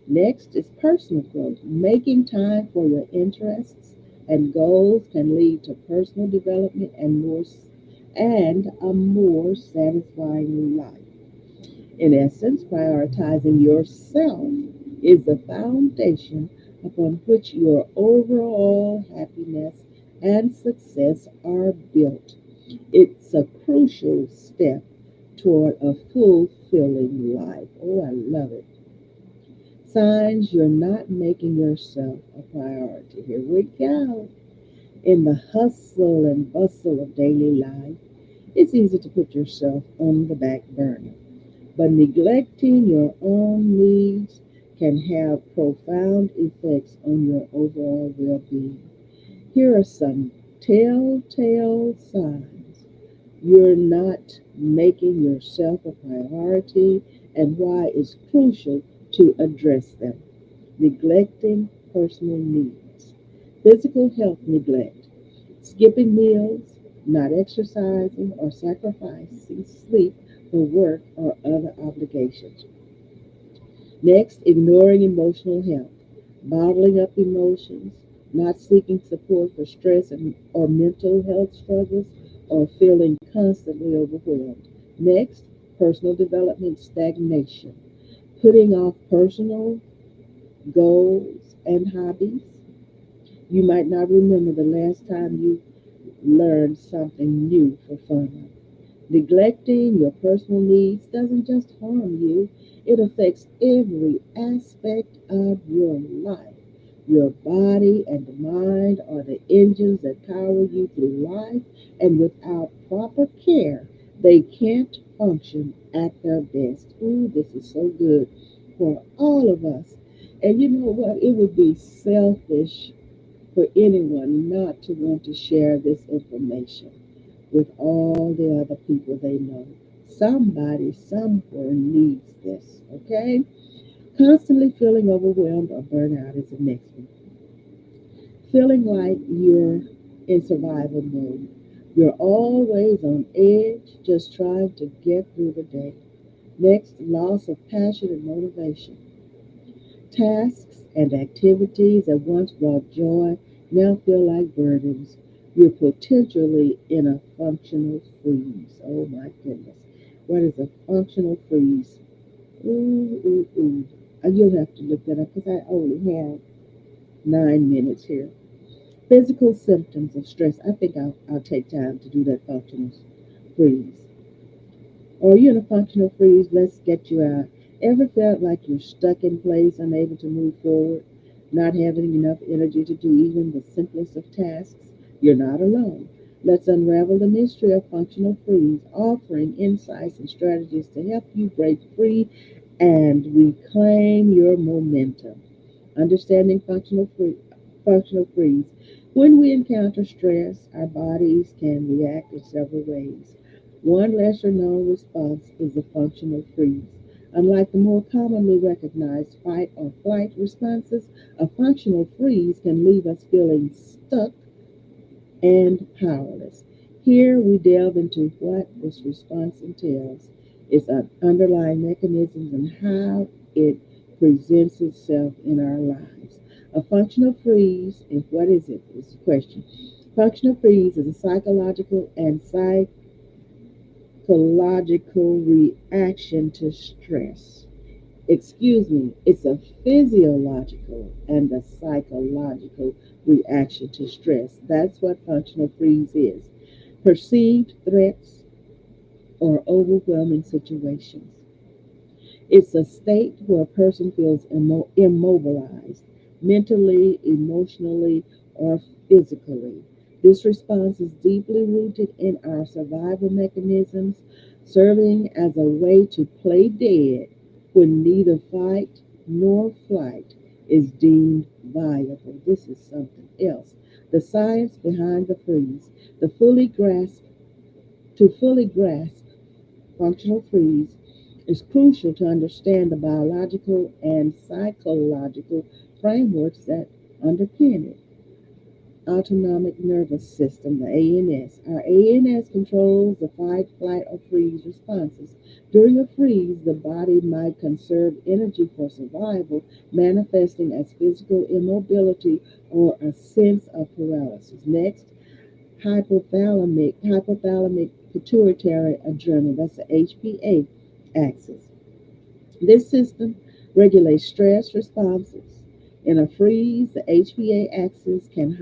A: Next is personal growth. Making time for your interests and goals can lead to personal development and a more satisfying life. In essence, prioritizing yourself is the foundation upon which your overall happiness and success are built. It's a crucial step toward a fulfilling life. Oh, I love it. Signs you're not making yourself a priority. Here we go. In the hustle and bustle of daily life, it's easy to put yourself on the back burner. But neglecting your own needs can have profound effects on your overall well being. Here are some telltale signs you're not making yourself a priority and why it's crucial to address them. Neglecting personal needs. Physical health neglect. Skipping meals, not exercising, or sacrificing sleep for work or other obligations. Next, ignoring emotional health. Bottling up emotions, not seeking support for stress or mental health struggles, or feeling constantly overwhelmed. Next, personal development stagnation. Putting off personal goals and hobbies. You might not remember the last time you learned something new for fun. Neglecting your personal needs doesn't just harm you, it affects every aspect of your life. Your body and mind are the engines that power you through life, and without proper care, they can't function at their best. Ooh, this is so good for all of us. And you know what? It would be selfish for anyone not to want to share this information with all the other people they know. Somebody somewhere needs this, okay? Constantly feeling overwhelmed or burnout is the next one. Feeling like you're in survival mode. You're always on edge, just trying to get through the day. Next, loss of passion and motivation. Tasks and activities that once brought joy now feel like burdens. You're potentially in a functional freeze. Oh my goodness. What is a functional freeze? Ooh, ooh, ooh. You'll have to look that up because I only have 9 minutes here. Physical symptoms of stress. I think I'll take time to do that functional freeze. Or you're in a functional freeze, let's get you out. Ever felt like you're stuck in place, unable to move forward, not having enough energy to do even the simplest of tasks? You're not alone. Let's unravel the mystery of functional freeze, offering insights and strategies to help you break free and reclaim your momentum. Understanding functional freeze. When we encounter stress, our bodies can react in several ways. One lesser known response is the functional freeze. Unlike the more commonly recognized fight or flight responses, a functional freeze can leave us feeling stuck and powerless. Here we delve into what this response entails, its underlying mechanisms, and how it presents itself in our lives. A functional freeze, and what is it? Is the question. Functional freeze is a psychological and psychological reaction to stress. Excuse me, it's a physiological and a psychological reaction to stress. That's what functional freeze is. Perceived threats or overwhelming situations. It's a state where a person feels immobilized, mentally, emotionally, or physically. This response is deeply rooted in our survival mechanisms, serving as a way to play dead when neither fight nor flight is deemed viable. This is something else. The science behind the freeze. The fully grasp to fully grasp functional freeze is crucial to understand the biological and psychological frameworks that underpin it. Autonomic nervous system, the ANS. Our ANS controls the fight, flight, or freeze responses. During a freeze, the body might conserve energy for survival, manifesting as physical immobility or a sense of paralysis. Next, hypothalamic pituitary adrenal, that's the HPA axis. This system regulates stress responses. In a freeze, the HPA axis can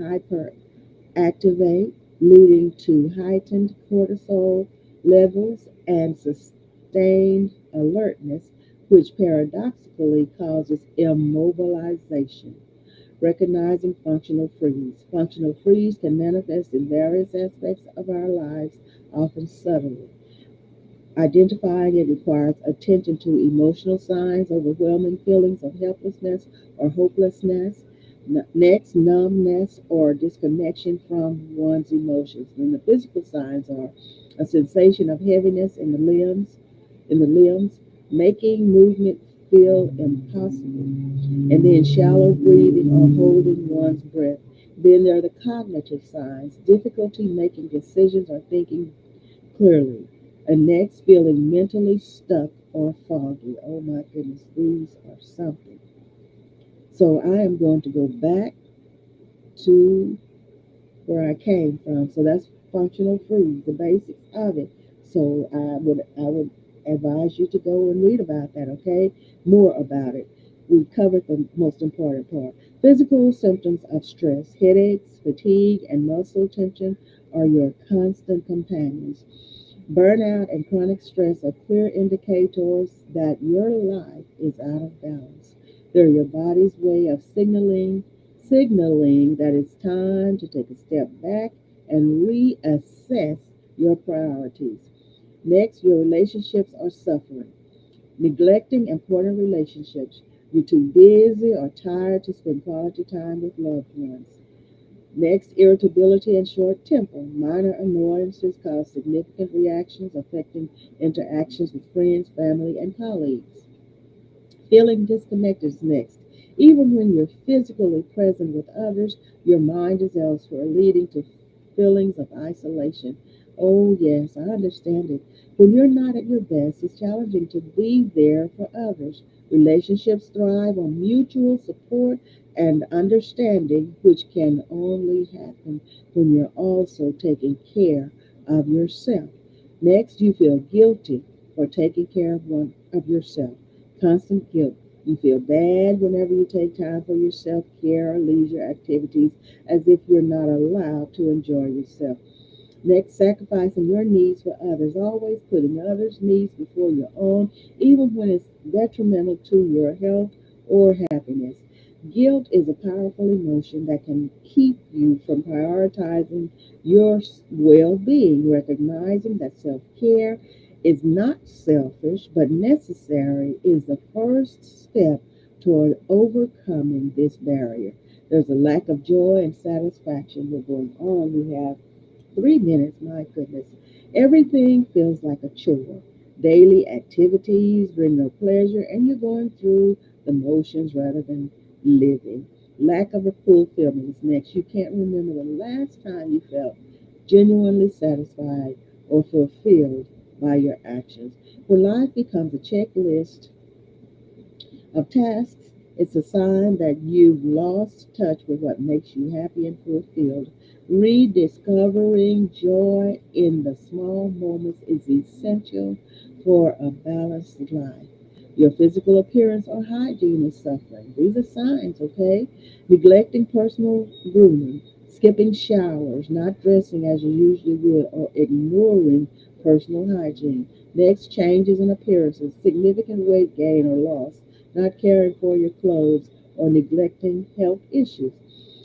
A: hyperactivate, leading to heightened cortisol levels and sustained alertness, which paradoxically causes immobilization. Recognizing functional freeze. Functional freeze can manifest in various aspects of our lives, often subtly. Identifying it requires attention to emotional signs, overwhelming feelings of helplessness or hopelessness. Next, numbness or disconnection from one's emotions. And the physical signs are a sensation of heaviness in the limbs, making movement feel impossible, and then shallow breathing or holding one's breath. Then there are the cognitive signs, difficulty making decisions or thinking clearly. And next, feeling mentally stuck or foggy. Oh my goodness, these are something. So I am going to go back to where I came from. So that's functional freeze, the basics of it. So I would advise you to go and read about that, okay? More about it. We covered the most important part. Physical symptoms of stress, headaches, fatigue, and muscle tension are your constant companions. Burnout and chronic stress are clear indicators that your life is out of balance. They're your body's way of signaling that it's time to take a step back and reassess your priorities. Next, your relationships are suffering. Neglecting important relationships. You're too busy or tired to spend quality time with loved ones. Next, irritability and short temper. Minor annoyances cause significant reactions affecting interactions with friends, family, and colleagues. Feeling disconnected is next. Even when you're physically present with others, your mind is elsewhere, leading to feelings of isolation. Oh, yes, I understand it. When you're not at your best, it's challenging to be there for others. Relationships thrive on mutual support and understanding, which can only happen when you're also taking care of yourself. Next, you feel guilty for taking care of yourself. Constant guilt. You feel bad whenever you take time for your self care or leisure activities as if you're not allowed to enjoy yourself. Next, sacrificing your needs for others, always putting others' needs before your own, even when it's detrimental to your health or happiness. Guilt is a powerful emotion that can keep you from prioritizing your well being. Recognizing that self care is not selfish but necessary is the first step toward overcoming this barrier. There's a lack of joy and satisfaction. We're going on. We have 3 minutes, my goodness. Everything feels like a chore. Daily activities bring no pleasure, and you're going through the motions rather than living. Lack of a fulfillment is next. You can't remember the last time you felt genuinely satisfied or fulfilled by your actions. When life becomes a checklist of tasks, it's a sign that you've lost touch with what makes you happy and fulfilled. Rediscovering joy in the small moments is essential for a balanced life. Your physical appearance or hygiene is suffering. These are signs, okay? Neglecting personal grooming, skipping showers, not dressing as you usually would, or ignoring personal hygiene. Next, changes in appearances, significant weight gain or loss, not caring for your clothes, or neglecting health issues.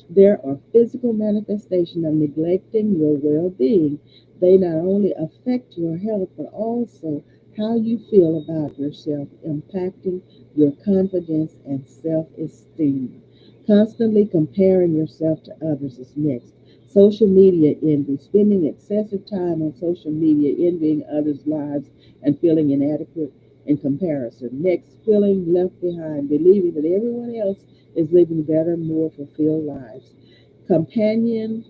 A: There are physical manifestations of neglecting your well being. They not only affect your health, but also how you feel about yourself, impacting your confidence and self esteem. Constantly comparing yourself to others is next. Social media envy, spending excessive time on social media, envying others' lives and feeling inadequate in comparison. Next, feeling left behind, believing that everyone else is living better, more fulfilled lives. Companion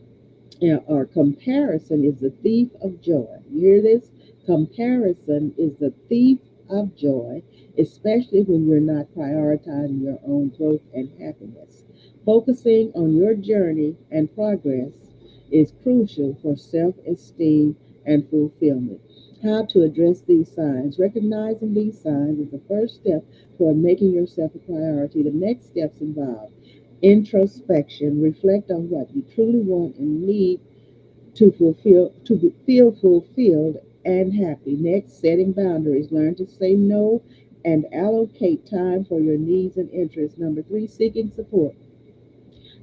A: or comparison is the thief of joy. You hear this? Comparison is the thief of joy, especially when you're not prioritizing your own growth and happiness. Focusing on your journey and progress is crucial for self esteem and fulfillment. How to address these signs. Recognizing these signs is the first step toward making yourself a priority. The next steps involve introspection. Reflect on what you truly want and need to feel fulfilled and happy. Next, setting boundaries. Learn to say no and allocate time for your needs and interests. Number three, seeking support.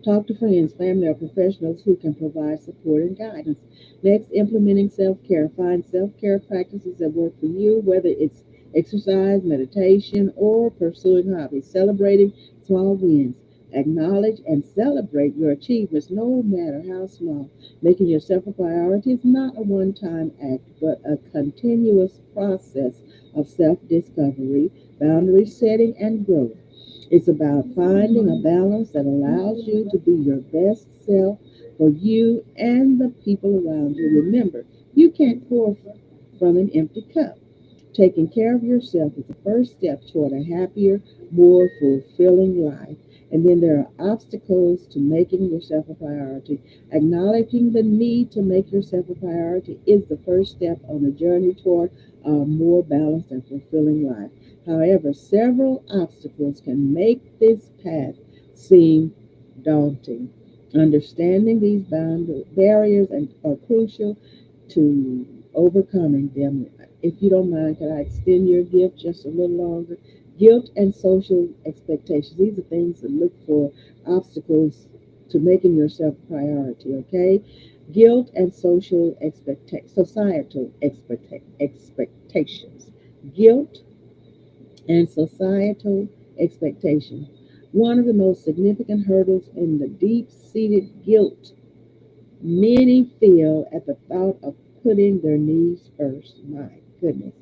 A: Talk to friends, family, or professionals who can provide support and guidance. Next, implementing self care. Find self care practices that work for you, whether it's exercise, meditation, or pursuing hobbies. Celebrating small wins. Acknowledge and celebrate your achievements, no matter how small. Making yourself a priority is not a one time act, but a continuous process of self discovery, boundary setting, and growth. It's about finding a balance that allows you to be your best self for you and the people around you. Remember, you can't pour from an empty cup. Taking care of yourself is the first step toward a happier, more fulfilling life. And then there are obstacles to making yourself a priority. Acknowledging the need to make yourself a priority is the first step on the journey toward a more balanced and fulfilling life. However, several obstacles can make this path seem daunting. Understanding these barriers are crucial to overcoming them. If you don't mind, can I extend your gift just a little longer? Guilt and social expectations. These are things to look for obstacles to making yourself a priority, okay? Guilt and societal expectations. Guilt and societal expectation. One of the most significant hurdles in the deep-seated guilt many feel at the thought of putting their needs first. My goodness.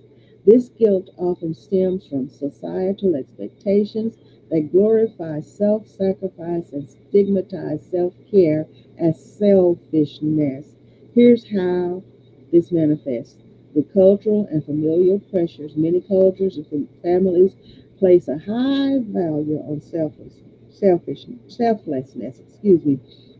A: This guilt often stems from societal expectations that glorify self sacrifice and stigmatize self care as selfishness. Here's how this manifests. The cultural and familial pressures. Many cultures and families place a high value on selflessness,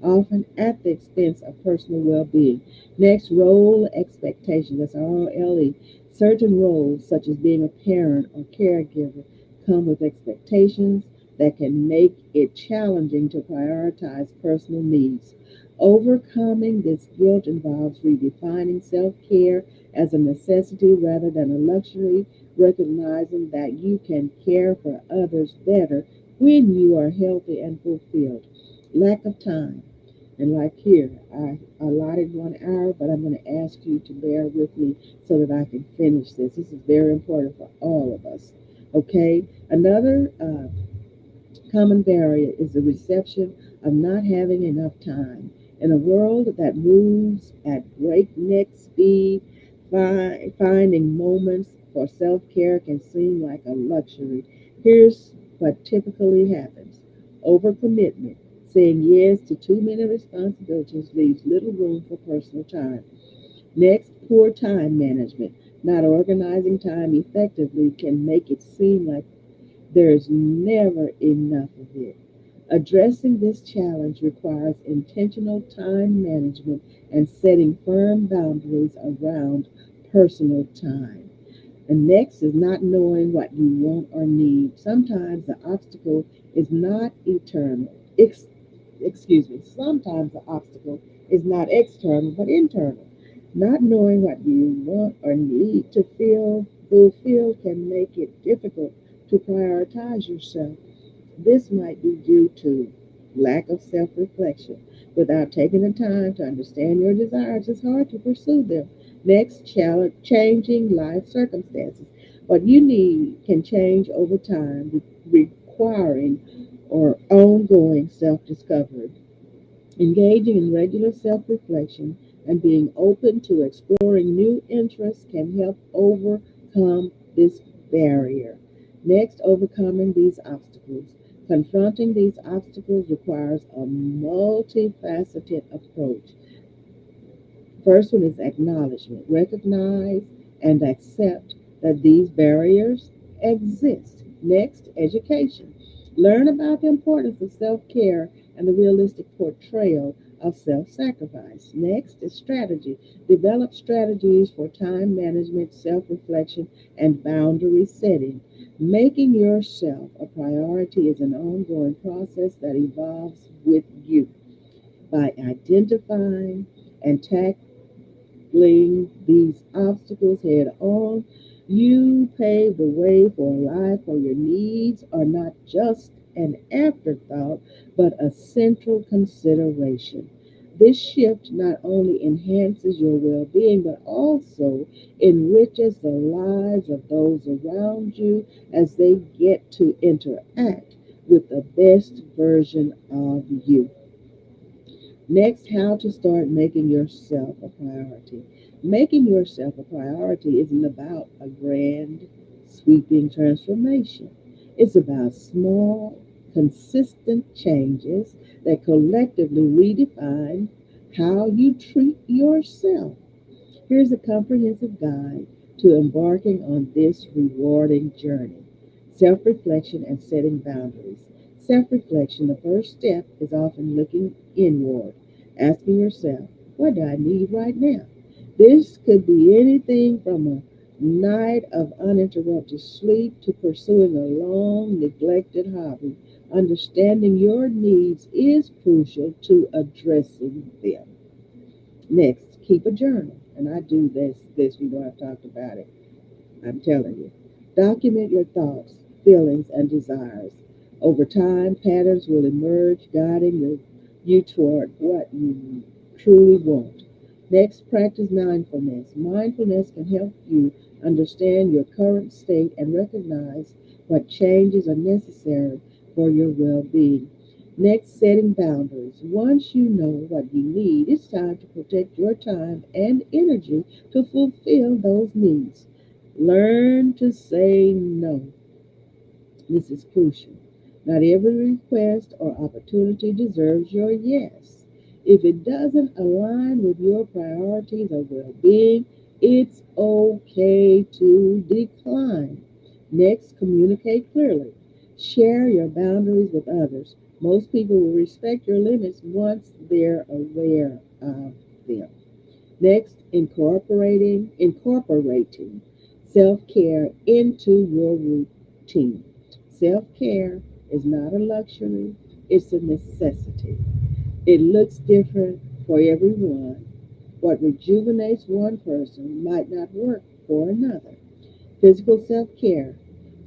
A: often at the expense of personal well-being. Next, role expectations. That's RLE. Certain roles, such as being a parent or caregiver, come with expectations that can make it challenging to prioritize personal needs. Overcoming this guilt involves redefining self care as a necessity rather than a luxury, recognizing that you can care for others better when you are healthy and fulfilled. Lack of time. And like here, I allotted 1 hour, but I'm going to ask you to bear with me so that I can finish this. This is very important for all of us. Okay? Another common barrier is the reception of not having enough time. In a world that moves at breakneck speed, finding moments for self care can seem like a luxury. Here's what typically happens: overcommitment. Saying yes to too many responsibilities leaves little room for personal time. Next, poor time management. Not organizing time effectively can make it seem like there is never enough of it. Addressing this challenge requires intentional time management and setting firm boundaries around personal time. And next is not knowing what you want or need. Sometimes the obstacle is not eternal. Sometimes the obstacle is not external but internal. Not knowing what you want or need to feel fulfilled can make it difficult to prioritize yourself. This might be due to lack of self reflection. Without taking the time to understand your desires, it's hard to pursue them. Next, changing life circumstances. What you need can change over time, requiring or ongoing self discovery. Engaging in regular self reflection and being open to exploring new interests can help overcome this barrier. Next, overcoming these obstacles. Confronting these obstacles requires a multifaceted approach. First one is acknowledgement. Recognize and accept that these barriers exist. Next, education. Learn about the importance of self care and the realistic portrayal of self sacrifice. Next is strategy. Develop strategies for time management, self reflection, and boundary setting. Making yourself a priority is an ongoing process that evolves with you. By identifying and tackling these obstacles head on, you pave the way for a life where your needs are not just an afterthought, but a central consideration. This shift not only enhances your well being, but also enriches the lives of those around you as they get to interact with the best version of you. Next, how to start making yourself a priority. Making yourself a priority isn't about a grand, sweeping transformation. It's about small, consistent changes that collectively redefine how you treat yourself. Here's a comprehensive guide to embarking on this rewarding journey: self reflection and setting boundaries. Self reflection, the first step, is often looking inward, asking yourself, what do I need right now? This could be anything from a night of uninterrupted sleep to pursuing a long neglected hobby. Understanding your needs is crucial to addressing them. Next, keep a journal. And I do this, I've talked about it. I'm telling you. Document your thoughts, feelings, and desires. Over time, patterns will emerge, guiding you toward what you truly want. Next, practice mindfulness. Mindfulness can help you understand your current state and recognize what changes are necessary for your well being. Next, setting boundaries. Once you know what you need, it's time to protect your time and energy to fulfill those needs. Learn to say no. This is crucial. Not every request or opportunity deserves your yes. If it doesn't align with your priorities or well being, it's okay to decline. Next, communicate clearly. Share your boundaries with others. Most people will respect your limits once they're aware of them. Next, incorporating self-care into your routine. Self-care is not a luxury, it's a necessity. It looks different for everyone. What rejuvenates one person might not work for another. Physical self-care,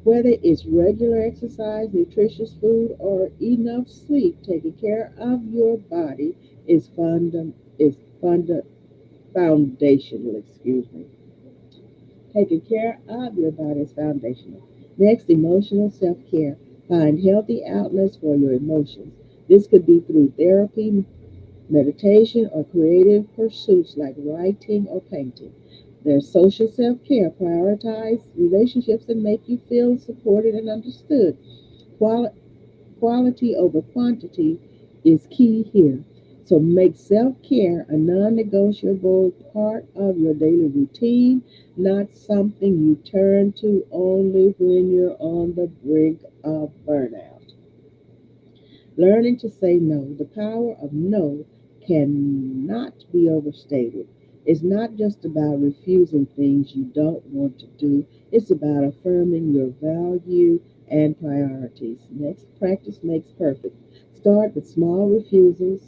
A: whether it's regular exercise, nutritious food, or enough sleep, taking care of your body is foundational, excuse me. Taking care of your body is foundational. Next, emotional self care. Find healthy outlets for your emotions. This could be through therapy, meditation, or creative pursuits like writing or painting. There's social self care. Prioritize relationships that make you feel supported and understood. Quali- Quality over quantity is key here. So make self care a non negotiable part of your daily routine, not something you turn to only when you're on the brink of burnout. Learning to say no, the power of no cannot be overstated. It's not just about refusing things you don't want to do, it's about affirming your value and priorities. Next, practice makes perfect. Start with small refusals,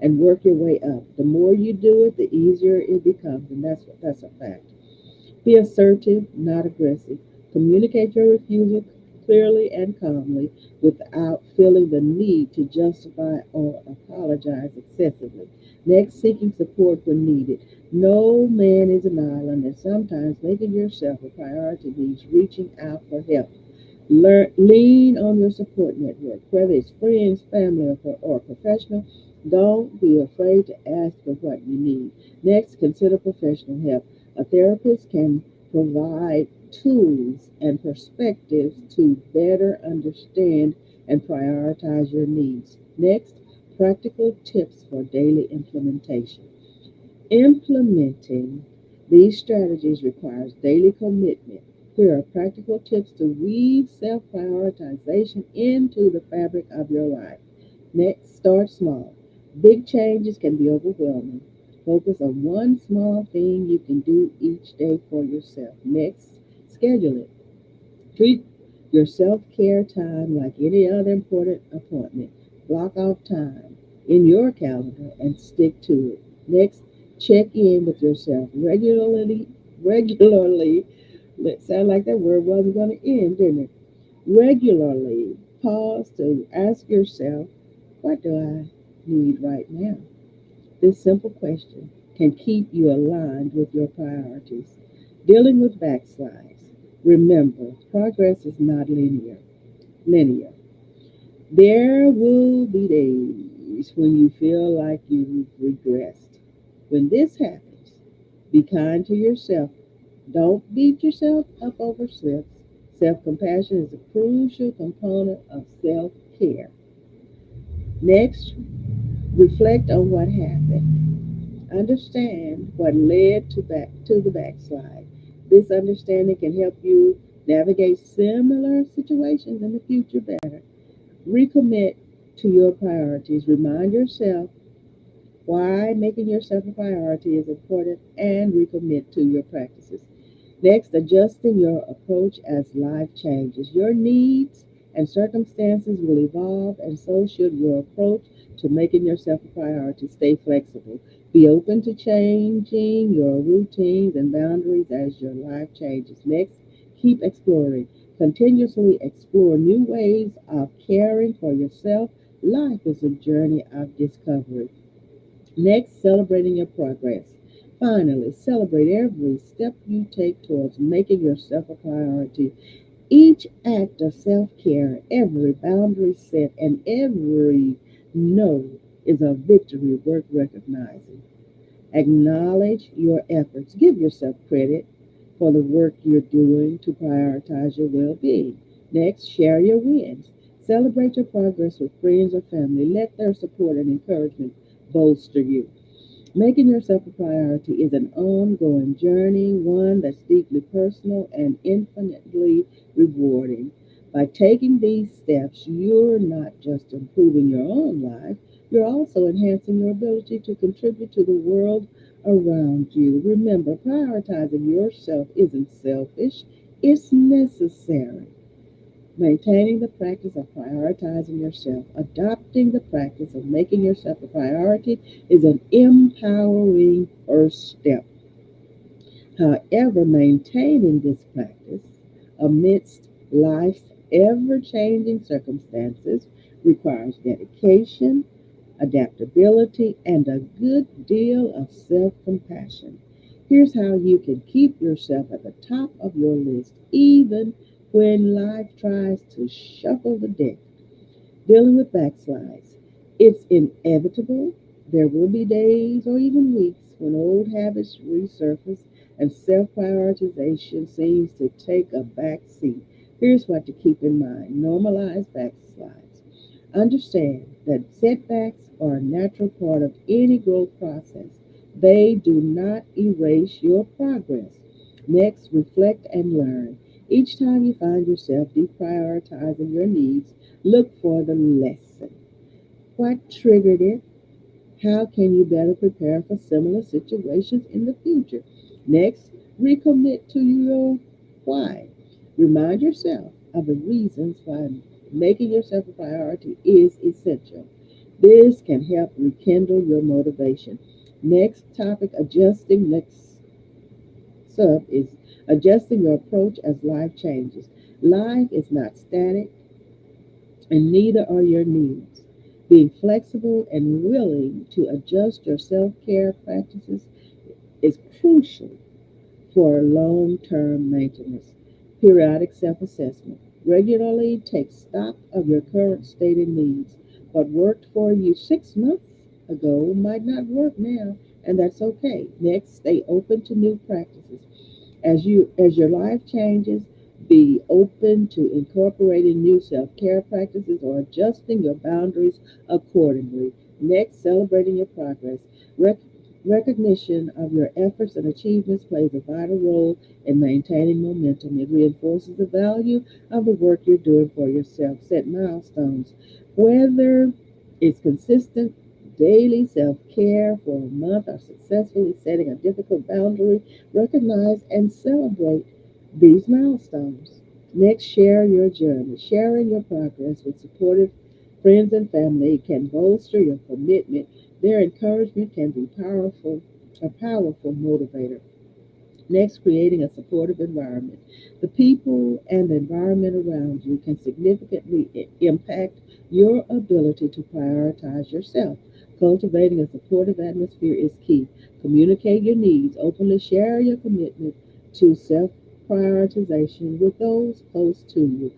A: and work your way up. The more you do it, the easier it becomes, and that's a fact. Be assertive, not aggressive. Communicate your refusal clearly and calmly without feeling the need to justify or apologize excessively. Next, seeking support when needed. No man is an island, and sometimes making yourself a priority means reaching out for help. Lean on your support network, whether it's friends, family, or professional. Don't be afraid to ask for what you need. Next, consider professional help. A therapist can provide tools and perspectives to better understand and prioritize your needs. Next, practical tips for daily implementation. Implementing these strategies requires daily commitment. Here are practical tips to weave self prioritization into the fabric of your life. Next, start small. Big changes can be overwhelming. Focus on one small thing you can do each day for yourself. Next, schedule it. Treat your self care time like any other important appointment. Block off time in your calendar and stick to it. Next, check in with yourself regularly. It sound like that word wasn't going to end, didn't it? Regularly pause to ask yourself, what do I need right now? This simple question can keep you aligned with your priorities. Dealing with backslides. Remember, progress is not linear. There will be days when you feel like you've regressed. When this happens, be kind to yourself. Don't beat yourself up over slips. Self compassion is a crucial component of self care. Next, reflect on what happened. Understand what led to the backslide. This understanding can help you navigate similar situations in the future better. Recommit to your priorities. Remind yourself why making yourself a priority is important and recommit to your practices. Next, adjusting your approach as life changes. Your needs and circumstances will evolve, and so should your approach to making yourself a priority. Stay flexible. Be open to changing your routines and boundaries as your life changes. Next, keep exploring. Continuously explore new ways of caring for yourself. Life is a journey of discovery. Next, celebrating your progress. Finally, celebrate every step you take towards making yourself a priority. Each act of self care, every boundary set, and every no is a victory worth recognizing. Acknowledge your efforts. Give yourself credit for the work you're doing to prioritize your well being. Next, share your wins. Celebrate your progress with friends or family. Let their support and encouragement bolster you. Making yourself a priority is an ongoing journey, one that's deeply personal and infinitely rewarding. By taking these steps, you're not just improving your own life, you're also enhancing your ability to contribute to the world around you. Remember, prioritizing yourself isn't selfish, it's necessary. Maintaining the practice of prioritizing yourself, adopting the practice of making yourself a priority is an empowering first step. However, maintaining this practice amidst life's ever changing circumstances requires dedication, adaptability, and a good deal of self compassion. Here's how you can keep yourself at the top of your list even when life tries to shuffle the deck. Dealing with backslides. It's inevitable. There will be days or even weeks when old habits resurface and self prioritization seems to take a back seat. Here's what to keep in mind: normalize backslides. Understand that setbacks are a natural part of any growth process. They do not erase your progress. Next, reflect and learn. Each time you find yourself deprioritizing your needs, look for the lesson. What triggered it? How can you better prepare for similar situations in the future? Next, recommit to your why. Remind yourself of the reasons why making yourself a priority is essential. This can help rekindle your motivation. Next topic, adjusting. Next sub is adjusting your approach as life changes. Life is not static, and neither are your needs. Being flexible and willing to adjust your self care practices is crucial for long term maintenance. Periodic self assessment. Regularly take stock of your current state and needs. What worked for you 6 months ago might not work now, and that's okay. Next, stay open to new practices. As your life changes, be open to incorporating new self-care practices or adjusting your boundaries accordingly. Next, celebrating your progress. Rec- Recognition of your efforts and achievements plays a vital role in maintaining momentum. It reinforces the value of the work you're doing for yourself. Set milestones. Whether it's consistent daily self-care for a month or successfully setting a difficult boundary, recognize and celebrate these milestones. Next, share your journey. Sharing your progress with supportive friends and family can bolster your commitment. Their encouragement can be a powerful motivator. Next, creating a supportive environment. The people and the environment around you can significantly impact your ability to prioritize yourself. Cultivating a supportive atmosphere is key. Communicate your needs, openly share your commitment to self prioritization with those close to you.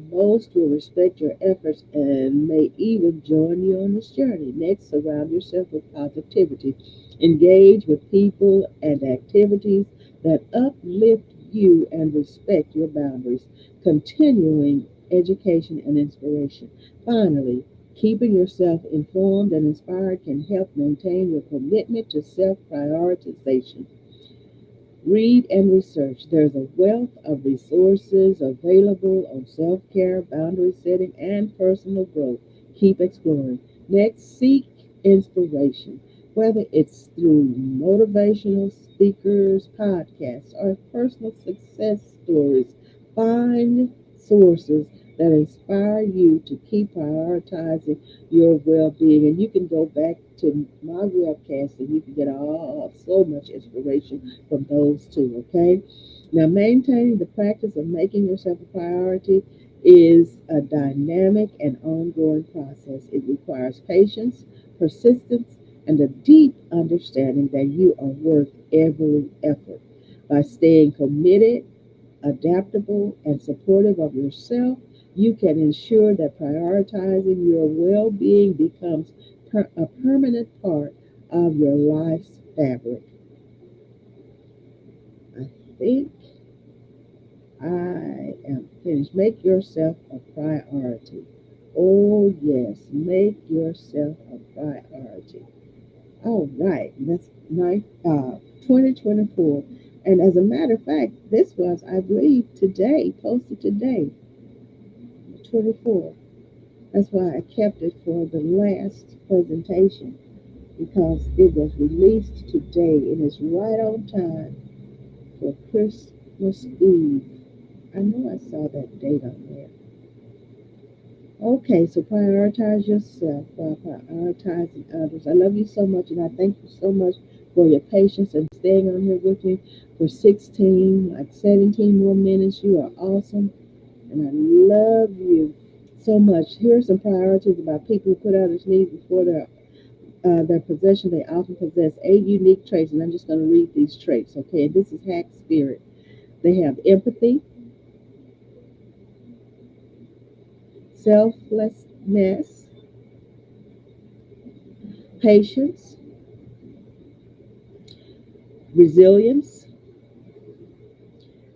A: Most will respect your efforts and may even join you on this journey. Next, surround yourself with positivity. Engage with people and activities that uplift you and respect your boundaries. Continuing education and inspiration. Finally, keeping yourself informed and inspired can help maintain your commitment to self prioritization. Read and research. There's a wealth of resources available on self care, boundary setting, and personal growth. Keep exploring. Next, seek inspiration. Whether it's through motivational speakers, podcasts, or personal success stories, find sources that inspire you to keep prioritizing your well-being. And you can go back to my webcast and you can get all so much inspiration from those two. Okay. Now, maintaining the practice of making yourself a priority is a dynamic and ongoing process. It requires patience, persistence, and the deep understanding that you are worth every effort. By staying committed, adaptable, and supportive of yourself, you can ensure that prioritizing your well being becomes a permanent part of your life's fabric. I think I am finished. Make yourself a priority. Oh, yes, make yourself a priority. All right, that's 2024. And as a matter of fact, this was, I believe, today, posted today, 24. That's why I kept it for the last presentation because it was released today and it's right on time for Christmas Eve. I know I saw that date on there. Okay, so prioritize yourself while prioritizing others. I love you so much, and I thank you so much for your patience and staying on here with me for 16, like 17 more minutes. You are awesome, and I love you so much. Here are some priorities about people who put others' needs before their possession. They often possess 8 unique traits, and I'm just going to read these traits. Okay, this is Hack Spirit. They have empathy, selflessness, patience, resilience,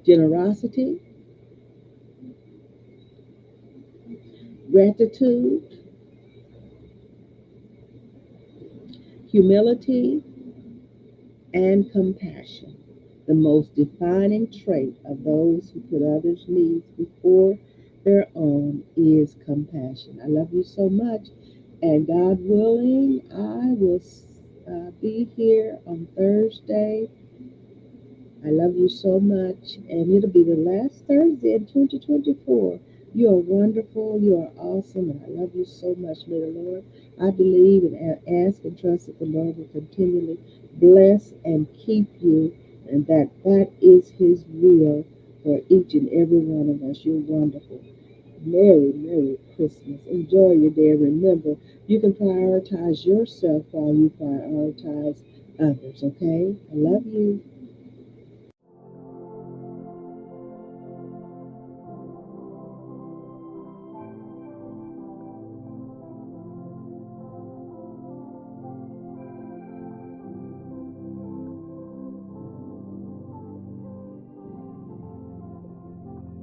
A: generosity, gratitude, humility, and compassion. The most defining trait of those who put others' needs before their own is compassion. I love you so much, and God willing, I will be here on Thursday. I love you so much, and it'll be the last Thursday in 2024. You are wonderful, you are awesome, and I love you so much, little Lord. I believe and ask and trust that the Lord will continually bless and keep you, and that is His will for each and every one of us. You're wonderful. Merry Christmas. Enjoy your day. Remember, you can prioritize yourself while you prioritize others, okay? I love you.